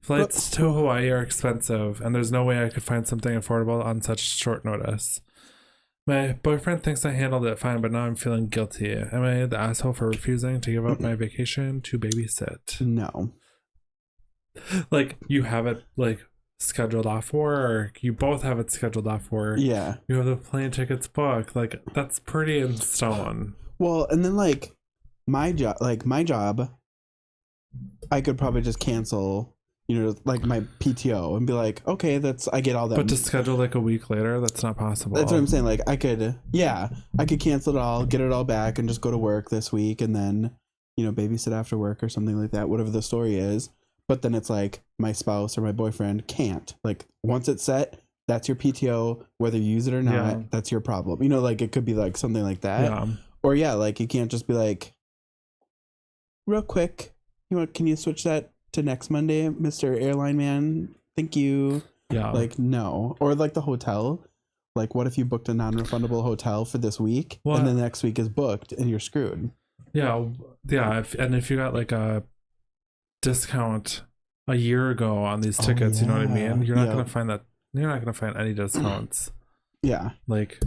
Flights to Hawaii are expensive, and there's no way I could find something affordable on such short notice. My boyfriend thinks I handled it fine, but now I'm feeling guilty. Am I the asshole for refusing to give up my vacation to babysit? No. Like, you have it, like, scheduled off for, or you both have it scheduled off for. Yeah. You have the plane tickets booked. Like, that's pretty in stone. Well, and then like my job, I could probably just cancel, like my PTO and be like, okay, I get all that. But to schedule like a week later, that's not possible. That's what I'm saying. Like I could cancel it all, get it all back, and just go to work this week, and then, babysit after work or something like that, whatever the story is. But then it's like my spouse or my boyfriend can't. Like once it's set, that's your PTO, whether you use it or not, that's your problem. Like it could be like something like that. Yeah. Or like you can't just be like, real quick, can you switch that to next Monday, Mr. Airline Man? Thank you. Yeah. Like, no. Or like the hotel. Like, what if you booked a non-refundable hotel for this week and the next week is booked and you're screwed? Yeah. Yeah. If you got like a discount a year ago on these tickets, you know what I mean? You're not going to find that. You're not going to find any discounts. Yeah. Like,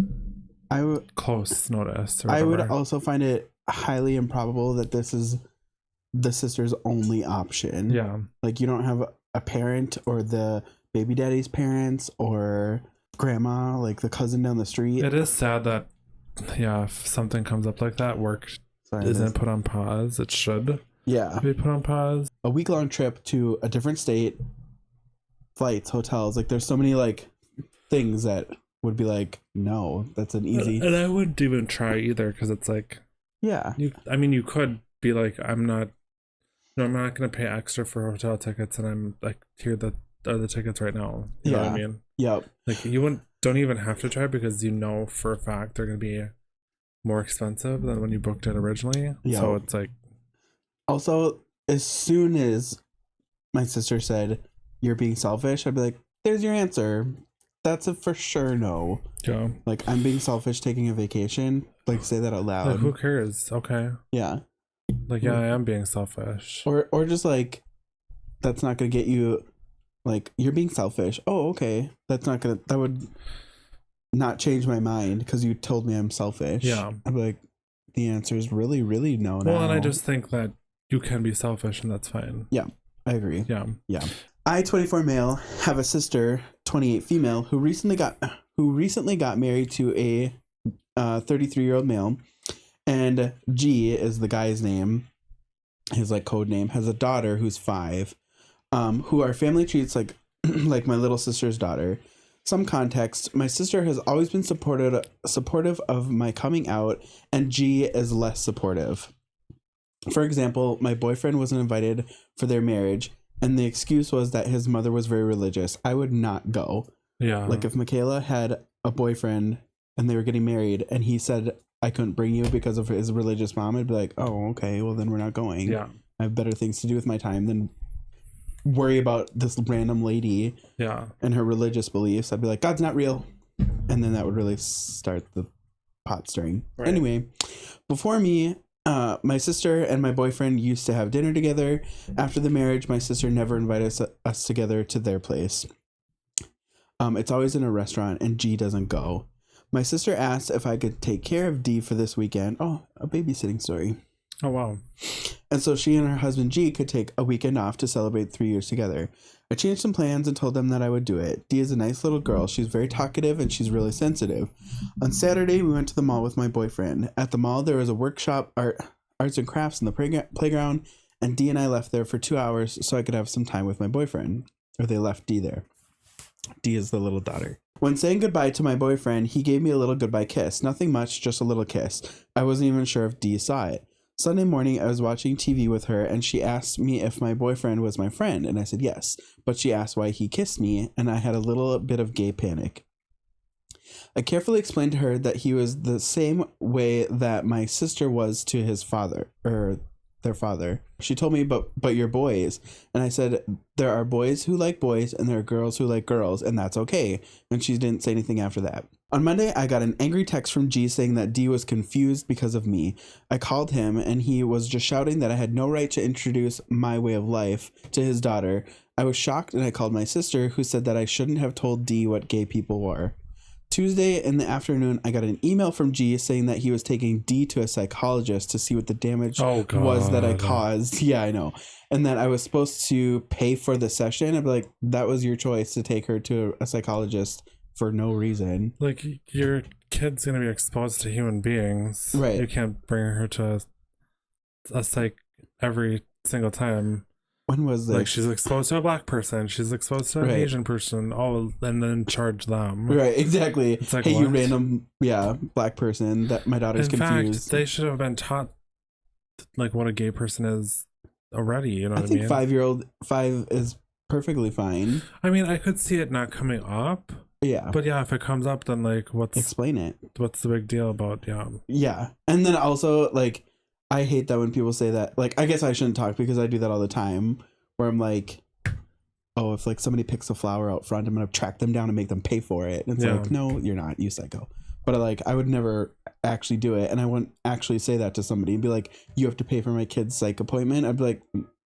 close notice. Or I would also find it highly improbable that this is the sister's only option. Yeah. Like, you don't have a parent or the baby daddy's parents or grandma, like the cousin down the street. It is sad that, if something comes up like that, work isn't put on pause. It should be put on pause. A week-long trip to a different state, flights, hotels, like there's so many like things that would be like, no, that's an easy. And I wouldn't even try either, because it's like, you could be like, I'm not going to pay extra for hotel tickets, and I'm like, here are the tickets right now. You know what I mean? Yep. Like, you don't even have to try, because for a fact they're going to be more expensive than when you booked it originally. Yep. So it's like. Also, as soon as my sister said, you're being selfish, I'd be like, there's your answer. That's a for sure no. Yeah. Like, I'm being selfish taking a vacation. Like, say that out loud. Like, who cares? Okay. Yeah. Like, I am being selfish. Or just like, that's not gonna get you, like, you're being selfish. Oh, okay. That would not change my mind because you told me I'm selfish. Yeah. I'd be like, the answer is really, really no now. Well, and I just think that you can be selfish, and that's fine. Yeah, I agree. Yeah. Yeah. I, 24 male, have a sister, 28 female, who recently got married to a 33-year-old male, and G is the guy's name, his like code name, has a daughter who's 5, who our family treats like like my little sister's daughter. Some context: my sister has always been supportive of my coming out, and G is less supportive. For example, my boyfriend wasn't invited for their marriage, and the excuse was that his mother was very religious. I would not go. Yeah. Like, if Michaela had a boyfriend and they were getting married and he said, I couldn't bring you because of his religious mom, I'd be like, oh, okay, well, then we're not going. Yeah. I have better things to do with my time than worry about this random lady and her religious beliefs. I'd be like, God's not real. And then that would really start the pot stirring. Right. Anyway, before me, my sister and my boyfriend used to have dinner together. After the marriage, my sister never invited us together to their place. It's always in a restaurant, and G doesn't go. My sister asked if I could take care of D for this weekend. Oh, a babysitting story. Oh, wow. And so she and her husband G could take a weekend off to celebrate 3 years together. I changed some plans and told them that I would do it. Dee is a nice little girl. She's very talkative and she's really sensitive. On Saturday, we went to the mall with my boyfriend. At the mall, there was a workshop, arts and crafts in the playground, and Dee and I left there for 2 hours so I could have some time with my boyfriend. Or they left Dee there. Dee is the little daughter. When saying goodbye to my boyfriend, he gave me a little goodbye kiss. Nothing much, just a little kiss. I wasn't even sure if Dee saw it. Sunday morning, I was watching TV with her, and she asked me if my boyfriend was my friend, and I said yes. But she asked why he kissed me, and I had a little bit of gay panic. I carefully explained to her that he was the same way that my sister was to his father, or their father. She told me, but you're boys. And I said, there are boys who like boys and there are girls who like girls, and that's okay. And she didn't say anything after that. On Monday, I got an angry text from G saying that D was confused because of me. I called him and he was just shouting that I had no right to introduce my way of life to his daughter. I was shocked and I called my sister, who said that I shouldn't have told D what gay people were. Tuesday in the afternoon, I got an email from G saying that he was taking D to a psychologist to see what the damage was that I caused. Yeah, I know. And that I was supposed to pay for the session. I'd be like, that was your choice to take her to a psychologist for no reason. Like, your kid's going to be exposed to human beings. Right. You can't bring her to a psych every single time. When was this? Like, she's exposed to a black person, she's exposed to an Asian person, and then charge them. Right, exactly. It's like, hey, what? you random, black person, that my daughter's confused. In fact, they should have been taught, like, what a gay person is already, you know what I mean? I think 5 is perfectly fine. I mean, I could see it not coming up. Yeah. But yeah, if it comes up, then, like, explain it. What's the big deal about, Yeah. And then also, like, I hate that when people say that. Like, I guess I shouldn't talk because I do that all the time, where I'm like, oh, if like somebody picks a flower out front, I'm gonna track them down and make them pay for it. And it's like, no, you're not, you psycho. But like, I would never actually do it, and I wouldn't actually say that to somebody and be like, you have to pay for my kid's psych appointment. I'd be like,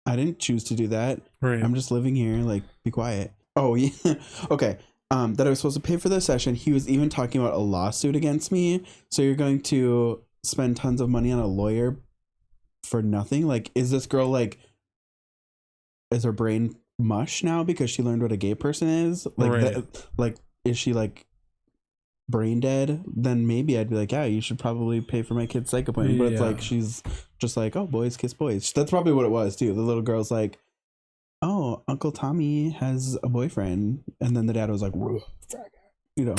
I didn't choose to do that. Right. I'm just living here. Like, be quiet. Oh yeah. Okay. That I was supposed to pay for the session. He was even talking about a lawsuit against me. So you're going to spend tons of money on a lawyer for nothing? Like, is this girl like, is her brain mush now because she learned what a gay person is? Like, right. Like, is she like brain dead? Then maybe I'd be like, yeah, you should probably pay for my kid's psych appointment. But it's like, she's just like, oh, boys kiss boys. That's probably what it was too. The little girl's like, oh, Uncle Tommy has a boyfriend, and then the dad was like, you know.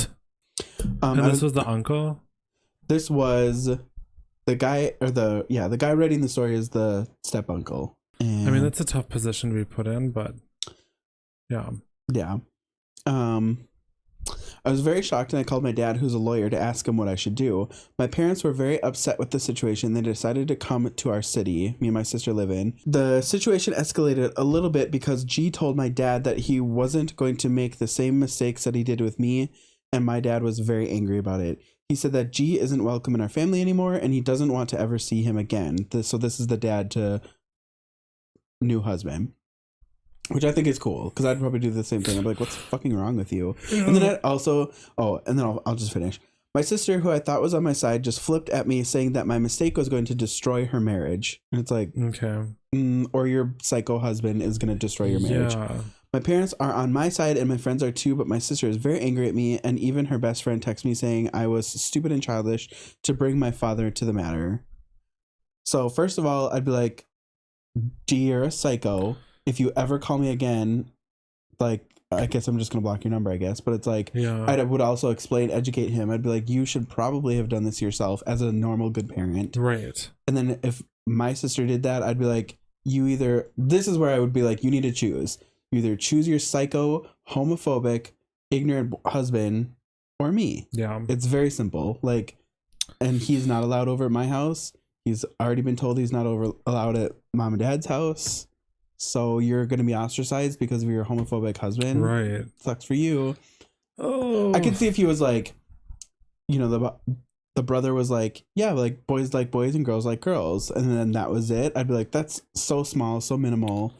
And this was the uncle. This was the guy, or the guy writing the story is the step uncle. And I mean, that's a tough position to be put in, but yeah. I was very shocked, and I called my dad, who's a lawyer, to ask him what I should do. My parents were very upset with the situation. They decided to come to our city me and my sister live in. The situation escalated a little bit because G told my dad that he wasn't going to make the same mistakes that he did with me, and my dad was very angry about it. He said that G isn't welcome in our family anymore, and he doesn't want to ever see him again. So this is the dad to new husband. Which I think is cool, because I'd probably do the same thing. I'm like, what's fucking wrong with you? And then I'd also, and then I'll just finish. My sister, who I thought was on my side, just flipped at me saying that my mistake was going to destroy her marriage. And it's like, okay. Or your psycho husband is going to destroy your marriage. Yeah. My parents are on my side and my friends are too, but my sister is very angry at me. And even her best friend texted me saying I was stupid and childish to bring my father to the matter. So first of all, I'd be like, G, you're a psycho. If you ever call me again, like, I guess I'm just going to block your number, I guess. But it's like, I would also educate him. I'd be like, you should probably have done this yourself as a normal, good parent. Right. And then if my sister did that, I'd be like, this is where I would be like, you need to choose. You either choose your psycho, homophobic, ignorant husband or me. Yeah. It's very simple. Like, and he's not allowed over at my house. He's already been told he's not allowed at mom and dad's house. So you're going to be ostracized because of your homophobic husband. Right. Sucks for you. Oh. I could see if he was like, you know, the brother was like, yeah, like boys like boys and girls like girls. And then that was it. I'd be like, that's so small, so minimal.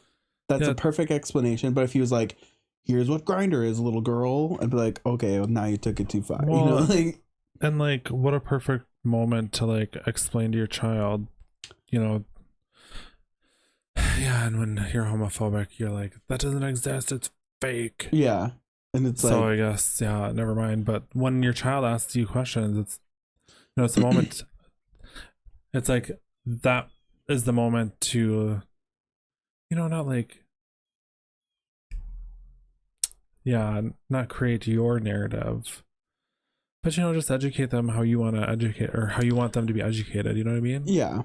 That's a perfect explanation. But if he was like, here's what Grindr is, little girl, I'd be like, okay, well, now you took it too far. Well, you know, like, and like, what a perfect moment to like explain to your child, you know, yeah, and when you're homophobic, you're like, that doesn't exist, it's fake. Yeah. And it's so like, I guess, yeah, never mind. But when your child asks you questions, it's, you know, it's the moment. It's like, that is the moment to, you know, not like, yeah, not create your narrative, but, you know, just educate them how you want to educate, or how you want them to be educated, you know what I mean? Yeah.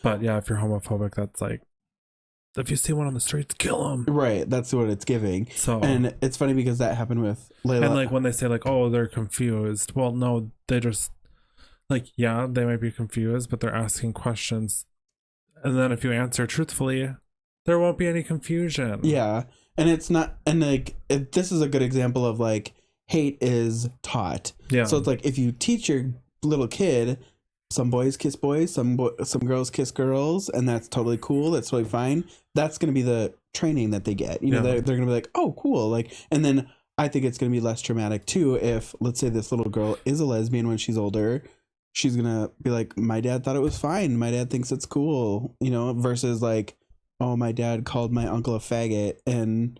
But yeah, if you're homophobic, that's like, if you see one on the streets, kill them. Right, that's what it's giving. So, and it's funny because that happened with Layla. And like when they say like, oh, they're confused. Well, no, they just like, yeah, they might be confused, but they're asking questions And then if you answer truthfully, there won't be any confusion. Yeah. And it's not, and like, this is a good example of like, hate is taught. Yeah. So it's like, if you teach your little kid, some boys kiss boys, some girls kiss girls, and that's totally cool. That's totally fine. That's going to be the training that they get. You know, they're going to be like, oh, cool. Like, and then I think it's going to be less traumatic too if, let's say, this little girl is a lesbian when she's older. She's going to be like, my dad thought it was fine. My dad thinks it's cool, you know, versus like, oh, my dad called my uncle a faggot, and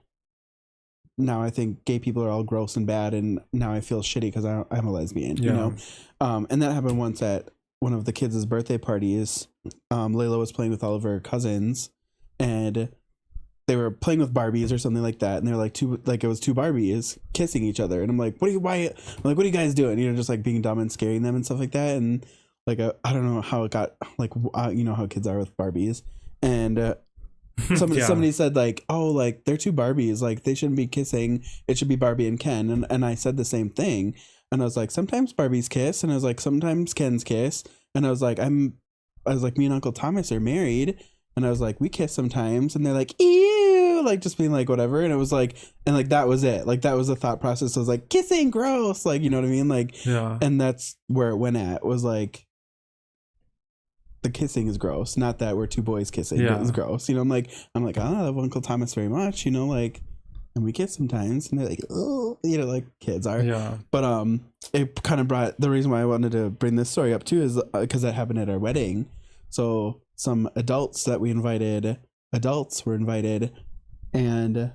now I think gay people are all gross and bad, and now I feel shitty because I'm a lesbian, you know? And that happened once at one of the kids' birthday parties. Layla was playing with all of her cousins, and they were playing with Barbies or something like that, and they're like it was two Barbies kissing each other, and I'm like, what are you guys doing? You know, just like being dumb and scaring them and stuff like that. And like I don't know how it got, like, you know how kids are with Barbies, and somebody said like, oh, like they're two Barbies, like they shouldn't be kissing, it should be Barbie and Ken. And I said the same thing, and I was like, sometimes Barbies kiss, and I was like, sometimes Ken's kiss, and I was like, me and Uncle Thomas are married, and I was like, we kiss sometimes, and they're like, ew, like just being like whatever. And it was like, and like that was it, like that was the thought process. I was like, kissing gross, like, you know what I mean, like, and that's where it went at, was like, the kissing is gross, not that we're two boys kissing. It was gross, you know. I'm like, oh, I love Uncle Thomas very much, you know, like, and we kiss sometimes, and they're like, oh, you know, like kids are. But it kind of brought, the reason why I wanted to bring this story up too is because that happened at our wedding. So some adults were invited, and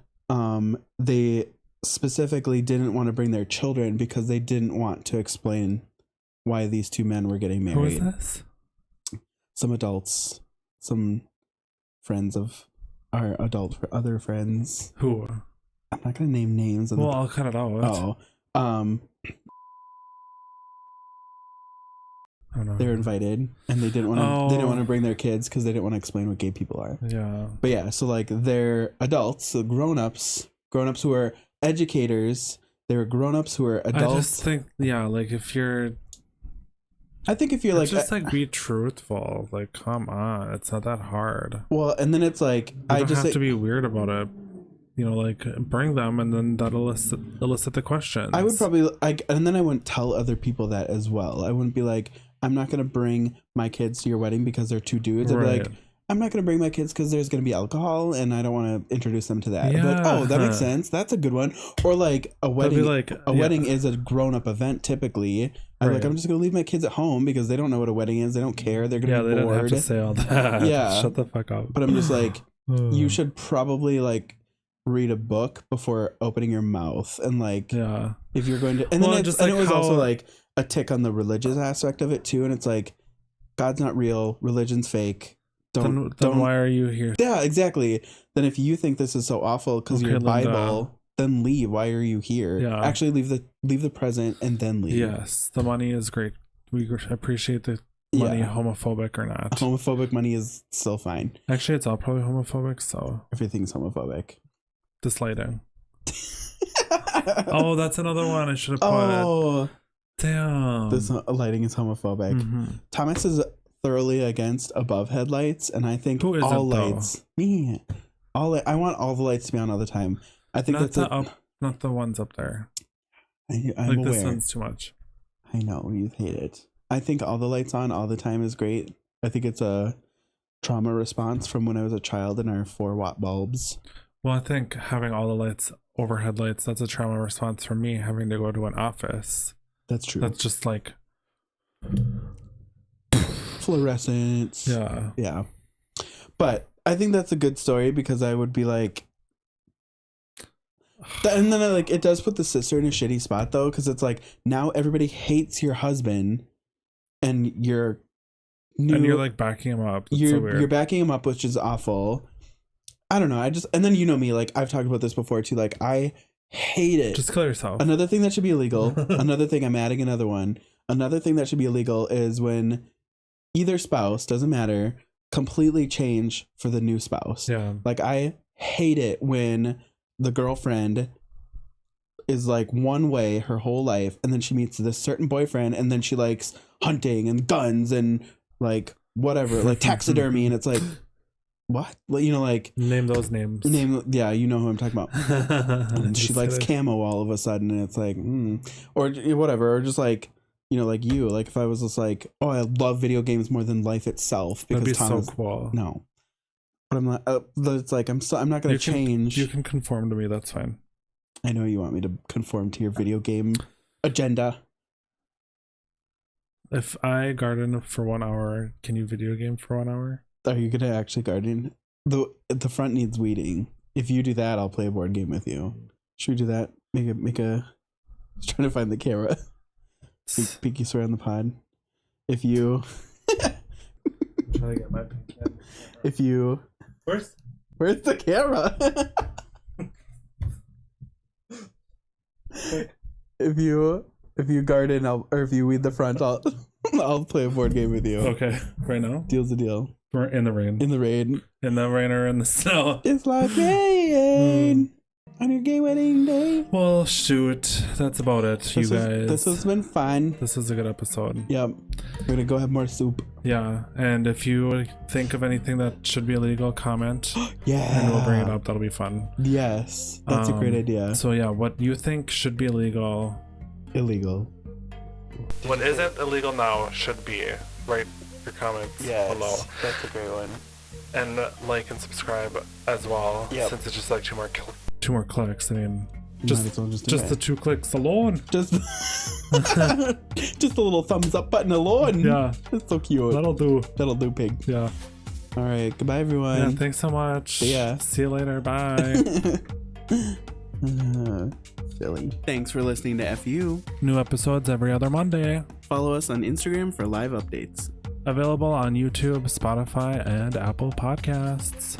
they specifically didn't want to bring their children because they didn't want to explain why these two men were getting married. Who was this? Some adults, some friends of our other friends. Who? I'm not gonna name names. Well, I'll cut it out. Oh, they were invited, and they didn't want to. They didn't want to bring their kids because they didn't want to explain what gay people are. Yeah. But yeah, so like they're adults, so grown-ups who are educators. They were grown-ups who are adults. I just think, like if you're. I think if you're like, just like be truthful, like come on, it's not that hard. Well, and then it's like, I just have to be weird about it, you know, like bring them, and then that'll elicit the questions. I would probably and then I wouldn't tell other people that as well. I wouldn't be like, I'm not gonna bring my kids to your wedding because they're two dudes. I'd be like, I'm not going to bring my kids because there's going to be alcohol and I don't want to introduce them to that. Yeah. Like, oh, that makes sense. That's a good one. Or like a wedding. Wedding is a grown-up event typically. I'm just going to leave my kids at home because they don't know what a wedding is. They don't care. They're going to be bored. They don't have to say all that. Yeah. Shut the fuck up. But I'm just like, you should probably like read a book before opening your mouth. And like, if you're going to, and then it was also like a tick on the religious aspect of it too. And it's like, God's not real. Religion's fake. Then why are you here? Yeah, exactly. Then if you think this is so awful because you're Bible, then leave. Why are you here? Yeah. Actually, leave the present and then leave. Yes, the money is great. We appreciate the money, homophobic or not. Homophobic money is still fine. Actually, it's all probably homophobic, so everything's homophobic. This lighting. Oh, that's another one I should have put. Oh, damn. This lighting is homophobic. Mm-hmm. Thomas is thoroughly against above headlights, and I think all lights. Me, I want all the lights to be on all the time. I think not the ones up there. I'm like aware. This one's too much. I know you hate it. I think all the lights on all the time is great. I think it's a trauma response from when I was a child in our 4-watt bulbs. Well, I think having all the lights, overhead lights, that's a trauma response for me having to go to an office. That's true. That's just like fluorescence. Yeah. But I think that's a good story because I would be like, and then it does put the sister in a shitty spot though, because it's like now everybody hates your husband, and you're like backing him up. That's so weird. You're backing him up, which is awful. I don't know. And then you know me, like I've talked about this before too. Like I hate it. Just kill yourself. Another thing that should be illegal. Another thing, I'm adding another one. Another thing that should be illegal is when either spouse, doesn't matter, completely change for the new spouse. Yeah. Like I hate it when the girlfriend is like one way her whole life, and then she meets this certain boyfriend, and then she likes hunting and guns and like whatever, like taxidermy, and it's like, what? You know, like Name those names. yeah, you know who I'm talking about. And she Just likes kidding. camo all of a sudden, and it's like, or whatever, or just like, you know, like you, like if I was just like, oh, I love video games more than life itself, That'd because be Thomas, so cool. no, but I'm not. It's like I'm not gonna change. You can conform to me. That's fine. I know you want me to conform to your video game agenda. If I garden for 1 hour, can you video game for 1 hour? Are you gonna actually garden? The front needs weeding. If you do that, I'll play a board game with you. Should we do that? Make a. I was trying to find the camera. Pinky swear on the pod. If you. I'm trying to get my pinky in. If you. Where's the camera? If you garden, or if you weed the front, I'll play a board game with you. Okay, right now? Deal's a deal. We're in the rain. In the rain. In the rain or in the snow. It's like rain on your gay wedding day. Well, shoot. That's about it, guys. This has been fun. This was a good episode. Yep. We're gonna go have more soup. Yeah, and if you think of anything that should be illegal, comment. Yeah. And we'll bring it up. That'll be fun. Yes. That's a great idea. So yeah, what you think should be illegal. Illegal. What isn't illegal now should be. Write your comments below. That's a great one. And like and subscribe as well. Yep. Since it's just like two more clicks. I mean, Might as well just do just it. the 2 clicks alone. Just just a little thumbs up button alone. Yeah. That's so cute. That'll do. That'll do, pig. Yeah. All right. Goodbye, everyone. Yeah, thanks so much. See ya. See you later. Bye. Silly. Thanks for listening to FU. New episodes every other Monday. Follow us on Instagram for live updates. Available on YouTube, Spotify, and Apple Podcasts.